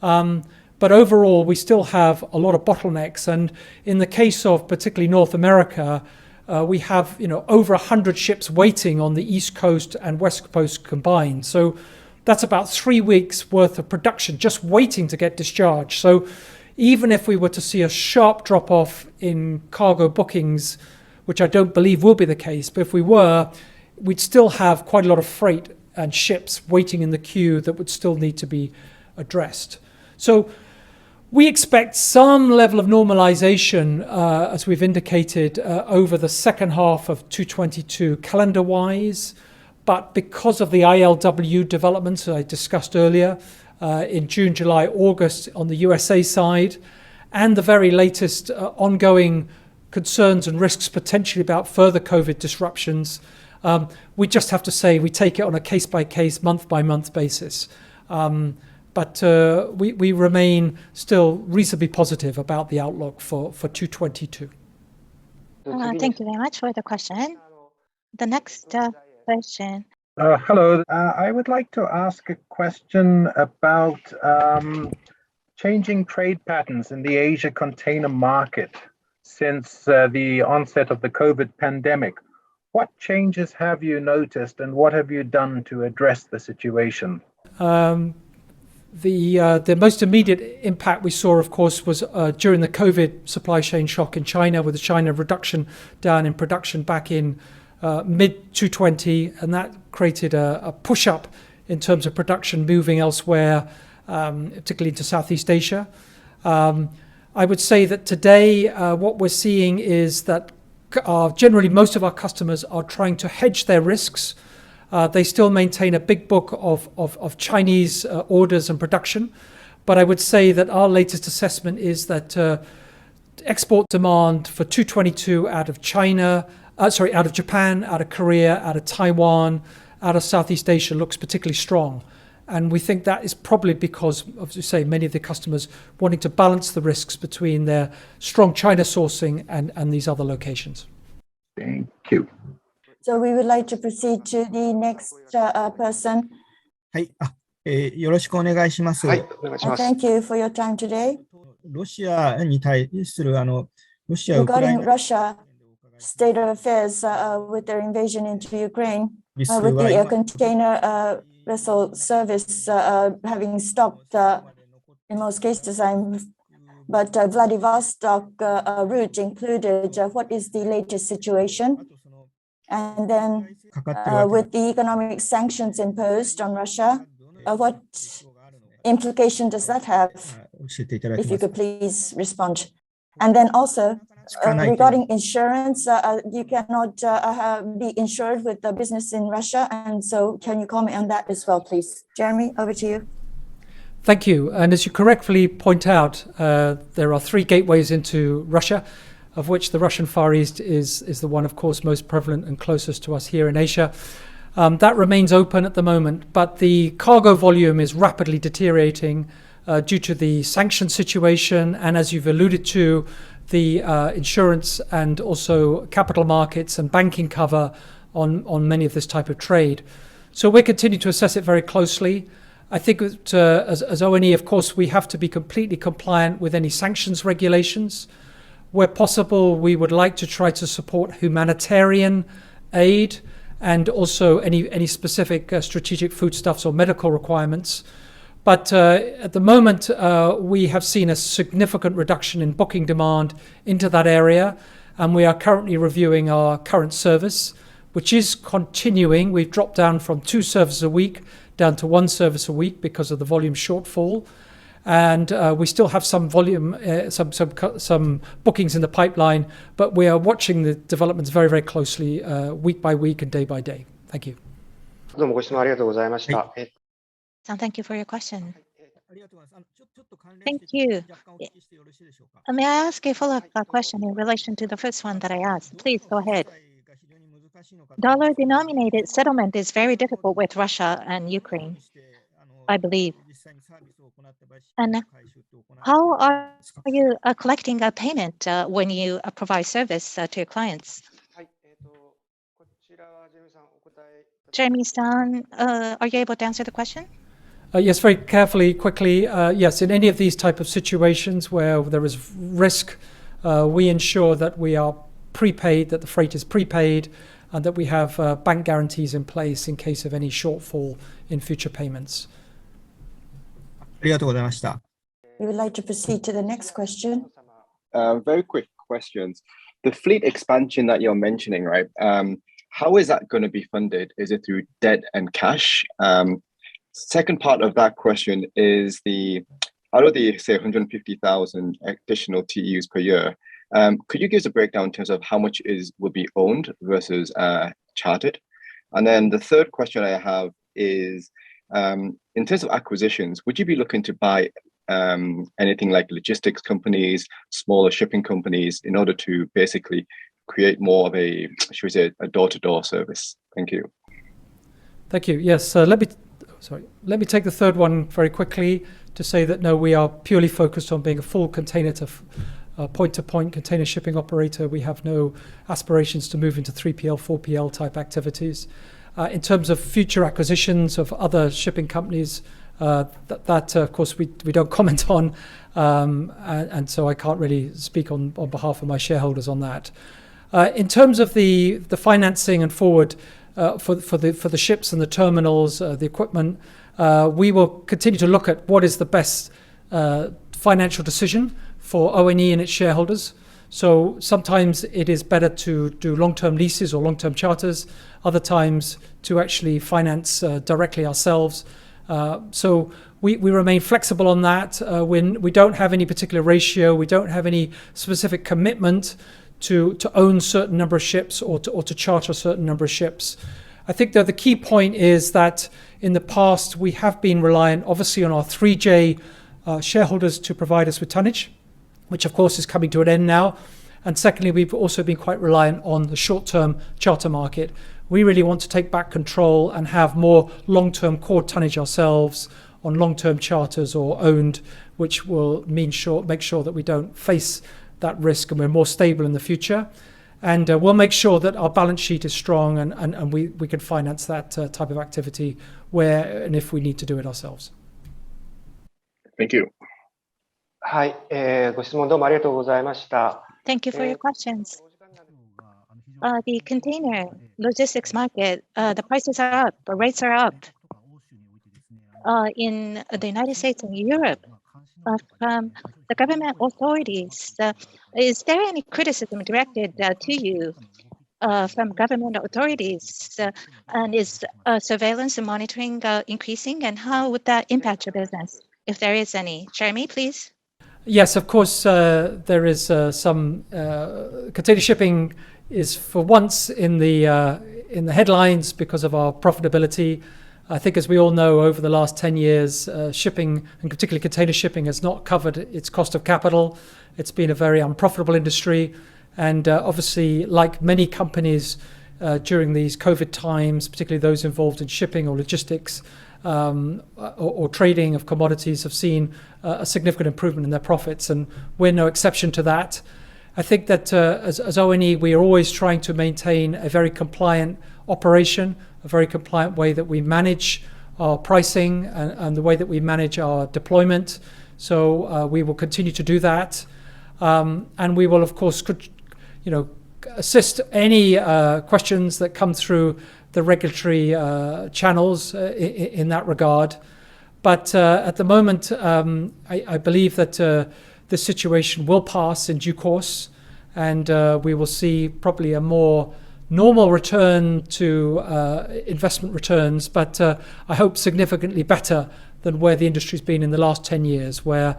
But overall, we still have a lot of bottlenecks. And in the case of particularly North America, we have over 100 ships waiting on the East Coast and West Coast combined. So that's about 3 weeks worth of production just waiting to get discharged. So even if we were to see a sharp drop-off in cargo bookings, which I don't believe will be the case, but if we were, we'd still have quite a lot of freight and ships waiting in the queue that would still need to be addressed. So we expect some level of normalization, as we've indicated, over the second half of 2022 calendar-wise. But because of the ILWU developments I discussed earlier in June, July, August on the USA side, and the very latest ongoing concerns and risks potentially about further COVID disruptions, we just have to say we take it on a case-by-case, month-by-month basis. But we remain still reasonably positive about the outlook for 2022. Thank you very much for the question. The next question. Hello. I would like to ask a question about changing trade patterns in the Asia container market since the onset of the COVID pandemic. What changes have you noticed and what have you done to address the situation? The most immediate impact we saw, of course, was during the COVID supply chain shock in China, with the China reduction down in production back in mid-2020, and that created a push-up in terms of production moving elsewhere, particularly into Southeast Asia. I would say that today what we're seeing is that generally most of our customers are trying to hedge their risks. They still maintain a big book of Chinese orders and production. But I would say that our latest assessment is that export demand for 2022 out of Japan, out of Korea, out of Taiwan, out of Southeast Asia looks particularly strong. And we think that is probably because, as you say, many of the customers wanting to balance the risks between their strong China sourcing and these other locations. Thank you. So we would like to proceed to the next person. はい、よろしくお願いします。はい、お願いします。Thank you for your time today. ロシアに対するロシア・ウクライ Regarding ナ Russia state of affairs with their invasion into Ukraine, with the container vessel service having stopped in most cases. But Vladivostok route included. What is the latest situation? And then with the economic sanctions imposed on Russia, what implication does that have? If you could please respond. And then also regarding insurance, you cannot be insured with the business in Russia. And so can you comment on that as well, please? Jeremy, over to you. Thank you. And as you correctly point out, there are 3 gateways into Russia, of which the Russian Far East is the one, of course, most prevalent and closest to us here in Asia. That remains open at the moment, but the cargo volume is rapidly deteriorating due to the sanction situation, and as you've alluded to, the insurance and also capital markets and banking cover on many of this type of trade. So we continue to assess it very closely. I think as ONE, of course, we have to be completely compliant with any sanctions regulations. Where possible, we would like to try to support humanitarian aid and also any specific strategic foodstuffs or medical requirements. But at the moment, we have seen a significant reduction in booking demand into that area, and we are currently reviewing our current service, which is continuing. We've dropped down from 2 services a week down to 1 service a week because of the volume shortfall. And we still have some volume, some bookings in the pipeline, but we are watching the developments very, very closely, week by week and day by day. Thank you. どうもご質問ありがとうございました。Thank you for your question. Thank you. May I ask a follow-up question in relation to the first one that I asked? Please go ahead. Dollar-denominated settlement is very difficult with Russia and Ukraine, I believe. And how are you collecting a payment when you provide service to your clients? Jeremy-san, are you able to answer the question? Yes, very carefully, quickly. Yes, in any of these type of situations where there is risk, we ensure that we are prepaid, that the freight is prepaid, and that we have bank guarantees in place in case of any shortfall in future payments. We would like to proceed to the next question. Very quick questions. The fleet expansion that you're mentioning, right? How is that going to be funded? Is it through debt and cash? Second part of that question is out of the, say, 150,000 additional TEUs per year, could you give us a breakdown in terms of how much will be owned versus chartered? And then the third question I have is, in terms of acquisitions, would you be looking to buy anything like logistics companies, smaller shipping companies, in order to basically create more of a, should we say, a door-to-door service? Thank you. Thank you. Yes, let me take the third one very quickly to say that no, we are purely focused on being a full container to point-to-point container shipping operator. We have no aspirations to move into 3PL, 4PL type activities. In terms of future acquisitions of other shipping companies, that of course we don't comment on, and so I can't really speak on behalf of my shareholders on that. In terms of the financing and forward for the ships and the terminals, the equipment, we will continue to look at what is the best financial decision for ONE and its shareholders. So sometimes it is better to do long-term leases or long-term charters, other times to actually finance directly ourselves. So we remain flexible on that. When we don't have any particular ratio, we don't have any specific commitment to own certain number of ships or to charter a certain number of ships. I think that the key point is that in the past we have been reliant obviously on our 3J shareholders to provide us with tonnage, which of course is coming to an end now. And secondly, we've also been quite reliant on the short-term charter market. We really want to take back control and have more long-term core tonnage ourselves on long-term charters or owned, which will make sure that we don't face that risk and we're more stable in the future. And we'll make sure that our balance sheet is strong and we can finance that type of activity where and if we need to do it ourselves. Thank you. はい、ご質問どうもありがとうございました。Thank you for your questions. the container logistics market, the prices are up, the rates are up in the United States and Europe from the government authorities. Is there any criticism directed to you from government authorities? And is surveillance and monitoring increasing? And how would that impact your business, if there is any? Jeremy, please. Yes, of course, there is some container shipping is for once in the headlines because of our profitability. I think, as we all know, over the last 10 years, shipping, and particularly container shipping, has not covered its cost of capital. It's been a very unprofitable industry. And obviously, like many companies during these COVID times, particularly those involved in shipping or logistics or trading of commodities, have seen a significant improvement in their profits. And we're no exception to that. I think that as ONE, we are always trying to maintain a very compliant operation, a very compliant way that we manage our pricing and the way that we manage our deployment. So we will continue to do that. And we will, of course, assist any questions that come through the regulatory channels in that regard. But at the moment, I believe that this situation will pass in due course, and we will see probably a more normal return to investment returns, but I hope significantly better than where the industry's been in the last 10 years, where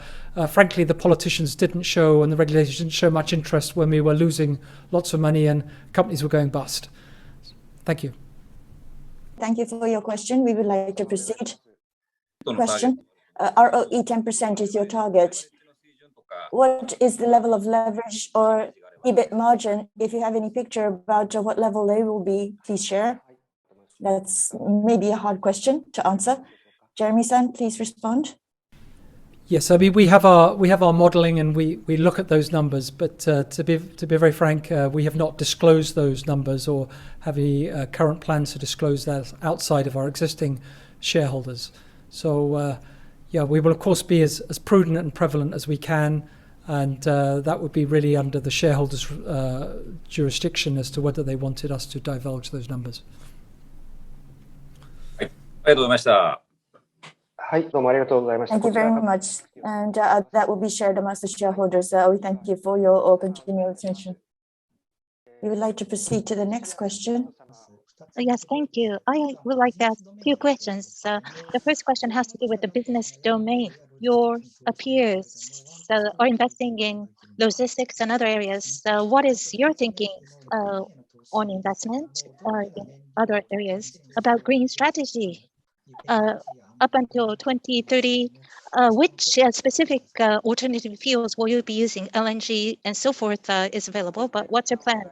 frankly the politicians didn't show and the regulators didn't show much interest when we were losing lots of money and companies were going bust. Thank you. Thank you for your question. We would like to proceed. Question. ROE 10% is your target. What is the level of leverage or EBIT margin? If you have any picture about what level they will be, please share. That's maybe a hard question to answer. Jeremy-san, please respond. Yes, I mean we have our modelling and we look at those numbers, but to be very frank, we have not disclosed those numbers or have any current plans to disclose that outside of our existing shareholders. So yeah, we will of course be as prudent and prevalent as we can, and that would be really under the shareholders' jurisdiction as to whether they wanted us to divulge those numbers. Thank you very much. And that will be shared amongst the shareholders. We thank you for your continued attention. We would like to proceed to the next question. Yes, thank you. I would like to ask 2 questions. The first question has to do with the business domain. Your peers are investing in logistics and other areas. What is your thinking on investment in other areas about green strategy? Up until 2030, which specific alternative fuels will you be using? LNG and so forth is available, but what's your plan?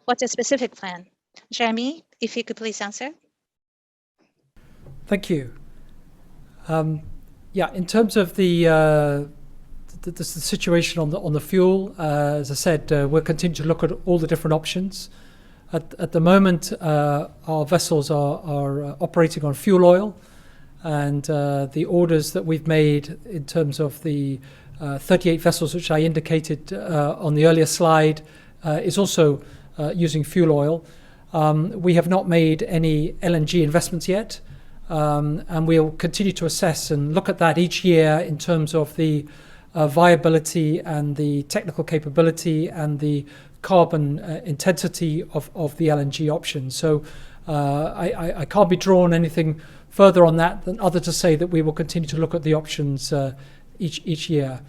What's your specific plan? Jeremy, if you could please answer. Thank you. Yeah, in terms of the situation on the fuel, as I said, we'll continue to look at all the different options. At the moment, our vessels are operating on fuel oil, and the orders that we've made in terms of the 38 vessels, which I indicated on the earlier slide, is also using fuel oil. We have not made any LNG investments yet, and we'll continue to assess and look at that each year in terms of the viability and the technical capability and the carbon intensity of the LNG option. So I can't be drawn anything further on that than other to say that we will continue to look at the options each year.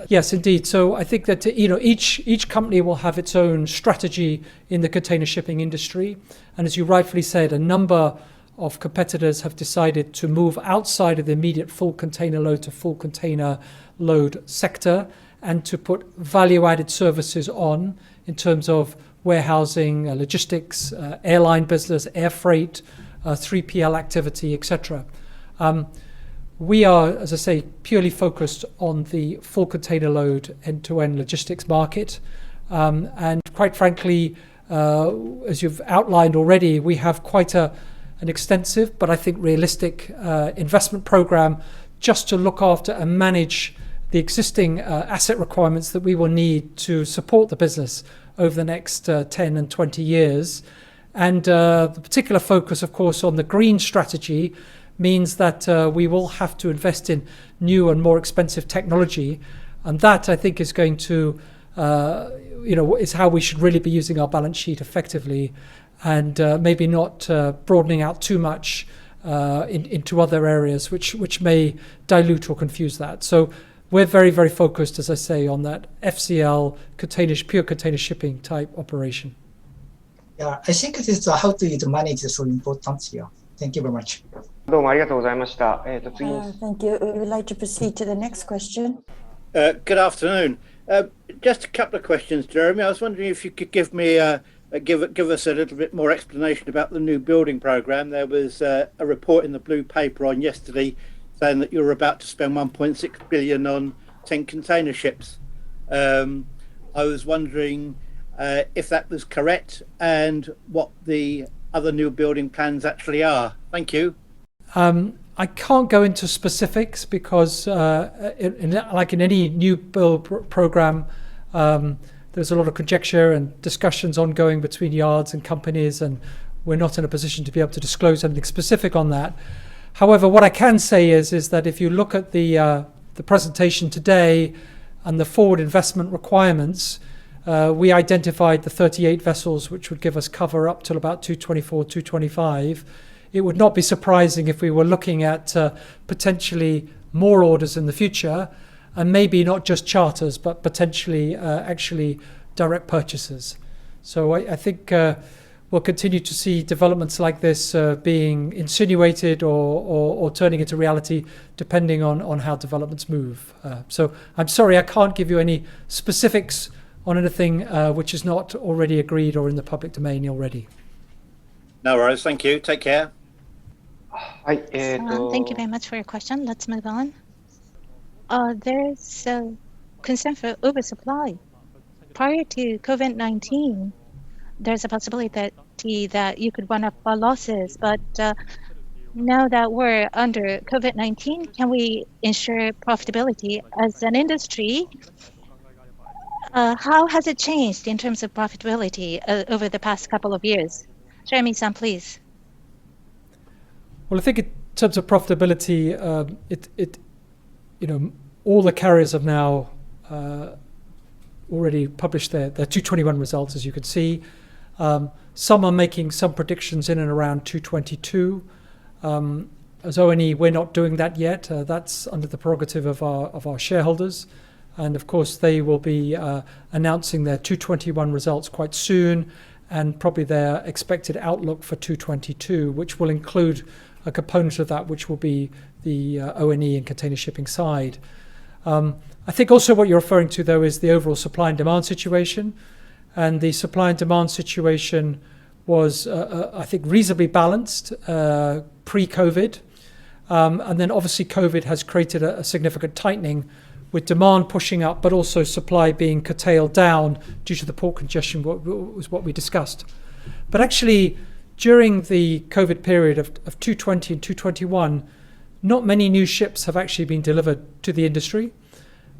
Yes, indeed. So I think that each company will have its own strategy in the container shipping industry, and as you rightfully said, a number of competitors have decided to move outside of the immediate full container load to full container load sector and to put value-added services on in terms of warehousing, logistics, airline business, air freight, 3PL activity, etc. We are, as I say, purely focused on the full container load end-to-end logistics market. And quite frankly, as you've outlined already, we have quite an extensive, but I think realistic investment program just to look after and manage the existing asset requirements that we will need to support the business over the next 10 and 20 years. And the particular focus, of course, on the green strategy means that we will have to invest in new and more expensive technology. And that, I think, is going to, is how we should really be using our balance sheet effectively, and maybe not broadening out too much into other areas which may dilute or confuse that. So we're very, very focused, as I say, on that FCL pure container shipping type operation. Yeah, I think it is how to manage is so important here. Thank you very much. どうもありがとうございました。次 Thank you. We would like to proceed to the next question. Good afternoon. Just a couple of questions, Jeremy. I was wondering if you could give me give us a little bit more explanation about the new building program. There was a report in the blue paper on yesterday saying that you were about to spend 1.6 billion on 10 container ships. I was wondering if that was correct and what the other new building plans actually are. Thank you. I can't go into specifics because, like in any new build program, there's a lot of conjecture and discussions ongoing between yards and companies, and we're not in a position to be able to disclose anything specific on that. However, what I can say is that if you look at the presentation today and the forward investment requirements, we identified the 38 vessels which would give us cover up till about 224, 225. It would not be surprising if we were looking at potentially more orders in the future, and maybe not just charters, but potentially actually direct purchases. So I think we'll continue to see developments like this being insinuated or turning into reality, depending on how developments move. So I'm sorry, I can't give you any specifics on anything which is not already agreed or in the public domain already. No worries. Thank you. Take care. Thank you very much for your question. Let's move on. There's concern for oversupply. Prior to COVID-19, there's a possibility that you could run up losses, but now that we're under COVID-19, can we ensure profitability as an industry? How has it changed in terms of profitability over the past couple of years? Jeremy-san, please. Well, I think in terms of profitability, all the carriers have now already published their 221 results, as you can see. Some are making some predictions in and around 222. As ONE, we're not doing that yet. That's under the prerogative of our shareholders. And of course, they will be announcing their 221 results quite soon, and probably their expected outlook for 222, which will include a component of that, which will be the ONE and container shipping side. I think also what you're referring to, though, is the overall supply and demand situation. And the supply and demand situation was, I think, reasonably balanced pre-COVID. And then obviously COVID has created a significant tightening, with demand pushing up, but also supply being curtailed down due to the port congestion, was what we discussed. But actually, during the COVID period of 220 and 221, not many new ships have actually been delivered to the industry.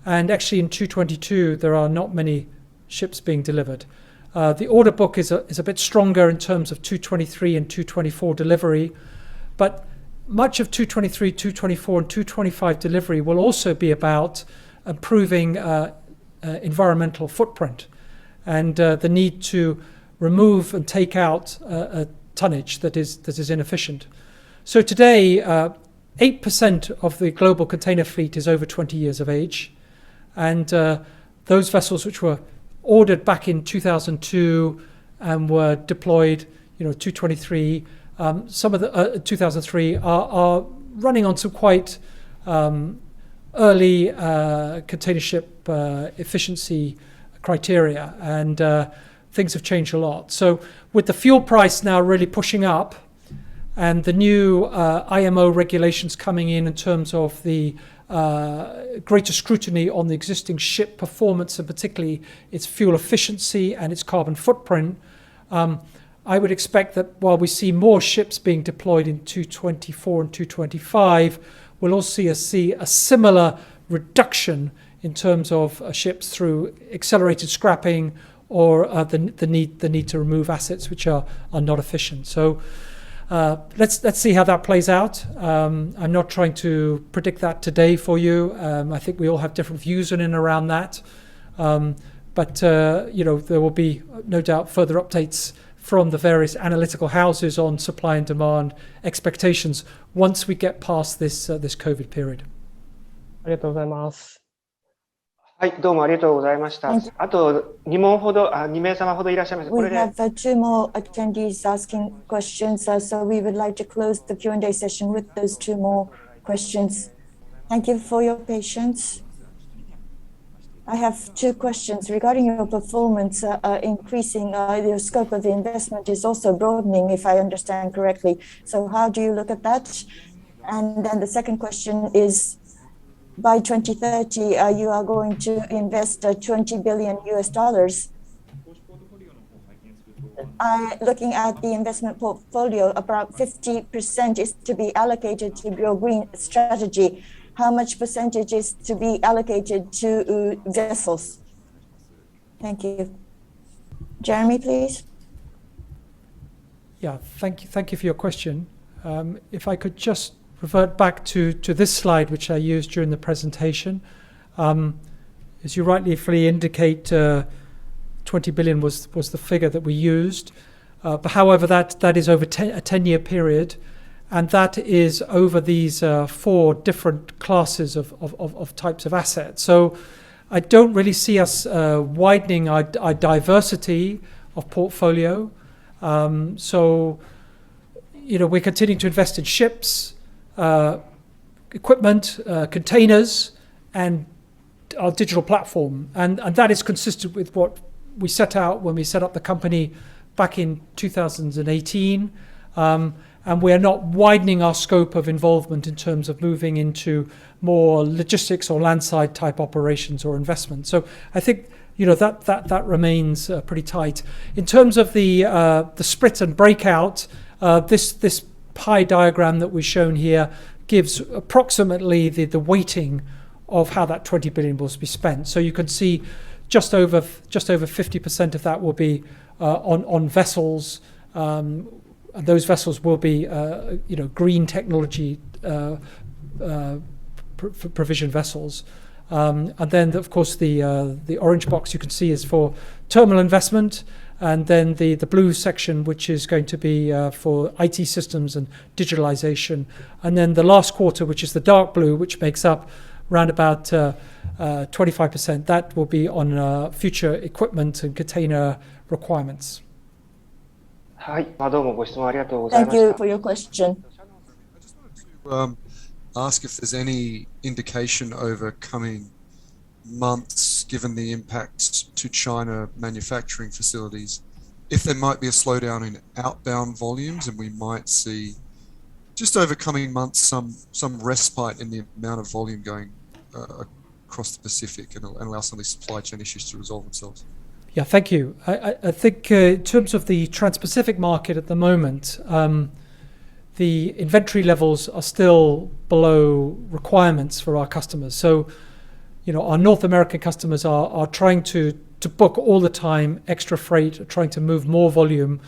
And actually in 222, there are not many ships being delivered. The order book is a bit stronger in terms of 223 and 224 delivery, but much of 223, 224 and 225 delivery will also be about improving environmental footprint and the need to remove and take out a tonnage that is inefficient. So today, 8% of the global container fleet is over 20 years of age, and those vessels which were ordered back in 2002 and were deployed, 223. Some of the 2003 are running on some quite early container ship efficiency criteria, and things have changed a lot. So with the fuel price now really pushing up, and the new IMO regulations coming in terms of the greater scrutiny on the existing ship performance, and particularly its fuel efficiency and its carbon footprint, I would expect that while we see more ships being deployed in 224 and 225, we'll also see a similar reduction in terms of ships through accelerated scrapping or the need to remove assets which are not efficient. So let's see how that plays out. I'm not trying to predict that today for you. I think we all have different views in and around that. But there will be no doubt further updates from the various analytical houses on supply and demand expectations once we get past this COVID period. ありがとうございます。はい、どうもありがとうございました。あと2名様ほどいらっしゃいます。We have two more attendees asking questions, so we would like to close the Q&A session with those two more questions. Thank you for your patience. I have two questions regarding your performance. Increasing your scope of the investment is also broadening, if I understand correctly. So how do you look at that? And then the second question is, by 2030, you are going to invest $20 billion. Looking at the investment portfolio, about 50% is to be allocated to your green strategy. How much percentage is to be allocated to vessels? Thank you. Jeremy, please. Yeah, thank you for your question. If I could just revert back to this slide, which I used during the presentation. As you rightly indicate, 20 billion was the figure that we used. But however, that is over a 10-year period, and that is over these 4 different classes of types of assets. So I don't really see us widening our diversity of portfolio. So we're continuing to invest in ships, equipment, containers, and our digital platform, and that is consistent with what we set out when we set up the company back in 2018, and we are not widening our scope of involvement in terms of moving into more logistics or landside type operations or investment. So I think that remains pretty tight. In terms of the split and breakout, this pie diagram that we've shown here gives approximately the weighting of how that 20 billion will be spent. So you can see just over 50% of that will be on vessels. And those vessels will be green technology provision vessels. And then of course the orange box you can see is for terminal investment. And then the blue section, which is going to be for IT systems and digitalization. And then the last quarter, which is the dark blue, which makes up around about 25%, that will be on future equipment and container requirements. Thank you for your question. I just wanted to ask if there's any indication over coming months, given the impact to China manufacturing facilities, if there might be a slowdown in outbound volumes, and we might see just over coming months some respite in the amount of volume going across the Pacific and allow some of these supply chain issues to resolve themselves. Yeah, thank you. I think in terms of the Trans-Pacific market at the moment, the inventory levels are still below requirements for our customers. So, our North American customers are trying to book all the time extra freight, trying to move more volume.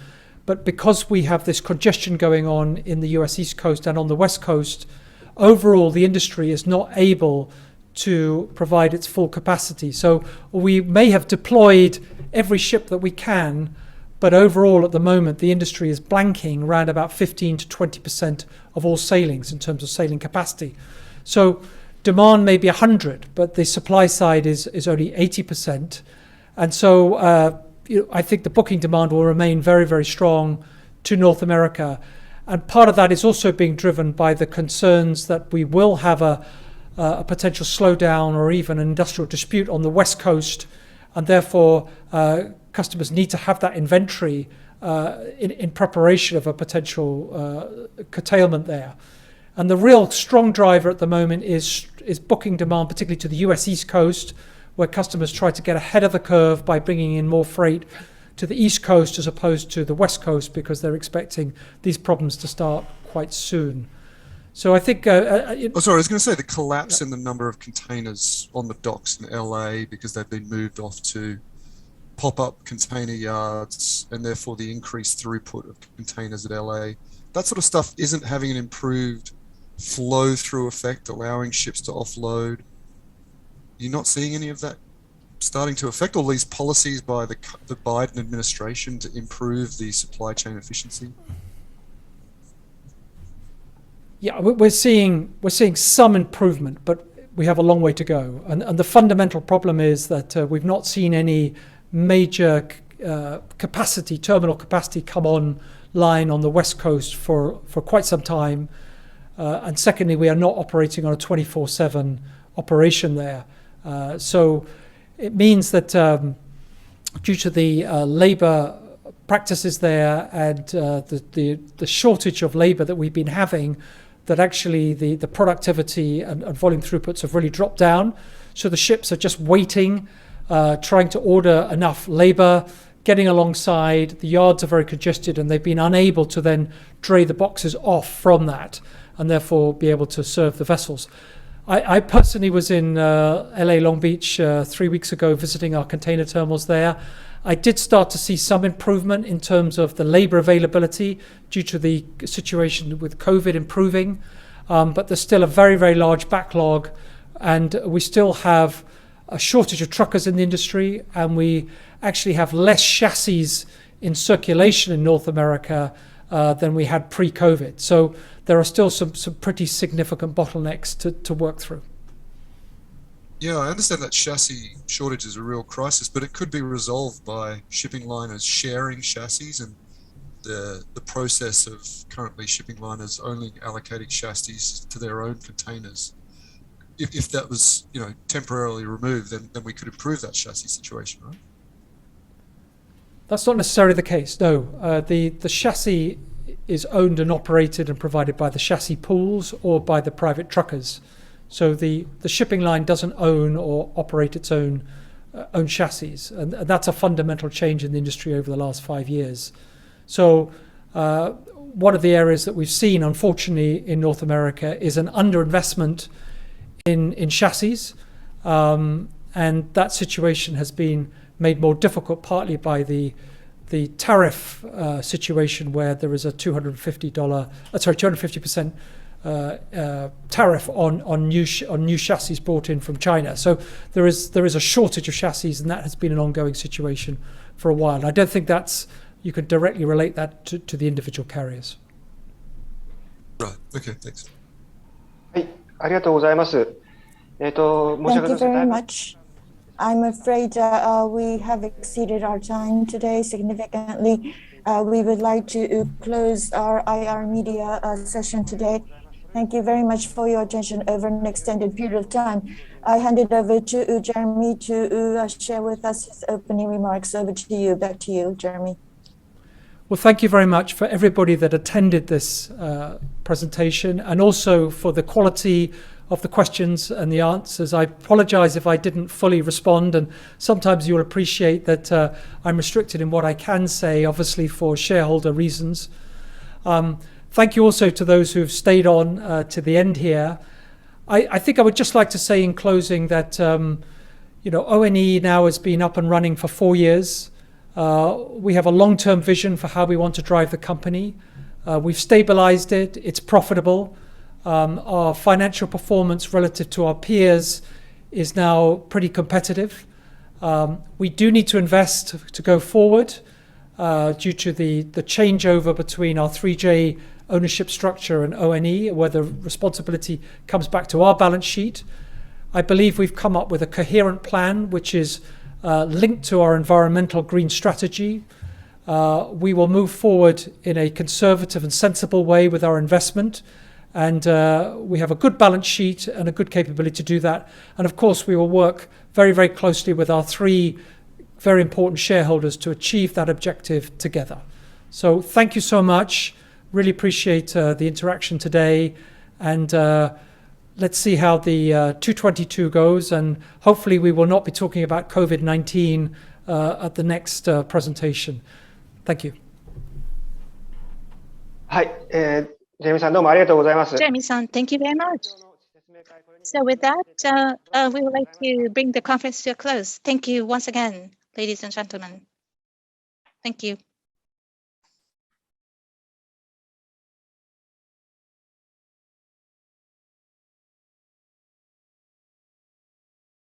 But because we have this congestion going on in the US East Coast and on the West Coast, overall the industry is not able to provide its full capacity. So we may have deployed every ship that we can, but overall at the moment the industry is blanking around about 15 to 20% of all sailings in terms of sailing capacity. So demand may be 100, but the supply side is only 80%. And so I think the booking demand will remain very, very strong to North America. And part of that is also being driven by the concerns that we will have a potential slowdown or even an industrial dispute on the West Coast. And therefore, customers need to have that inventory in preparation of a potential curtailment there. And the real strong driver at the moment is booking demand, particularly to the US East Coast, where customers try to get ahead of the curve by bringing in more freight to the East Coast as opposed to the West Coast, because they're expecting these problems to start quite soon. So I think... I was going to say the collapse in the number of containers on the docks in LA because they've been moved off to pop-up container yards and therefore the increased throughput of containers at LA. That sort of stuff isn't having an improved flow-through effect, allowing ships to offload. You're not seeing any of that starting to affect all these policies by the Biden administration to improve the supply chain efficiency? Yeah, we're seeing some improvement, but we have a long way to go. And the fundamental problem is that we've not seen any major terminal capacity come online on the West Coast for quite some time. And secondly, we are not operating on a 24/7 operation there. So it means that due to the labor practices there and the shortage of labor that we've been having, that actually the productivity and volume throughputs have really dropped down. So the ships are just waiting, trying to order enough labor, getting alongside. The yards are very congested and they've been unable to then dray the boxes off from that and therefore be able to serve the vessels. I personally was in LA Long Beach 3 weeks ago visiting our container terminals there. I did start to see some improvement in terms of the labor availability due to the situation with COVID improving, but there's still a very, very large backlog, and we still have a shortage of truckers in the industry, and we actually have less chassis in circulation in North America than we had pre-COVID. So there are still some pretty significant bottlenecks to work through. Yeah, I understand that chassis shortage is a real crisis, but it could be resolved by shipping liners sharing chassis and the process of currently shipping liners only allocating chassis to their own containers. If that was, temporarily removed, then we could improve that chassis situation, right? That's not necessarily the case, no. The chassis is owned and operated and provided by the chassis pools or by the private truckers. So the shipping line doesn't own or operate its own chassis, and that's a fundamental change in the industry over the last 5 years. So one of the areas that we've seen, unfortunately, in North America is an underinvestment in chassis, and that situation has been made more difficult partly by the tariff situation where there is a $250% tariff on new chassis brought in from China. So there is a shortage of chassis, and that has been an ongoing situation for a while. And I don't think you could directly relate that to the individual carriers. Right. Okay. Thanks. はい、ありがとうございます。申し訳 Thank you very much. I'm afraid we have exceeded our time today significantly. We would like to close our IR media session today. Thank you very much for your attention over an extended period of time. I hand it over to Jeremy to share with us his opening remarks. Over to you. Back to you, Jeremy. Well, thank you very much for everybody that attended this presentation, and also for the quality of the questions and the answers. I apologize if I didn't fully respond, and sometimes you'll appreciate that I'm restricted in what I can say, obviously for shareholder reasons. Thank you also to those who've stayed on to the end here. I think I would just like to say in closing that ONE now has been up and running for 4 years. We have a long-term vision for how we want to drive the company. We've stabilized it. It's profitable. Our financial performance relative to our peers is now pretty competitive. We do need to invest to go forward due to the changeover between our 3J ownership structure and ONE, where the responsibility comes back to our balance sheet. I believe we've come up with a coherent plan which is linked to our environmental green strategy. We will move forward in a conservative and sensible way with our investment. And we have a good balance sheet and a good capability to do that. And of course, we will work very, very closely with our 3 very important shareholders to achieve that objective together. So thank you so much. Really appreciate the interaction today. And let's see how the 222 goes. And hopefully we will not be talking about COVID-19 at the next presentation. Thank you. はい、ジェイミーさんどうもありがとうございます。 Jeremy-san, thank you very much. So with that, we would like to bring the conference to a close. Thank you once again, ladies and gentlemen. Thank you.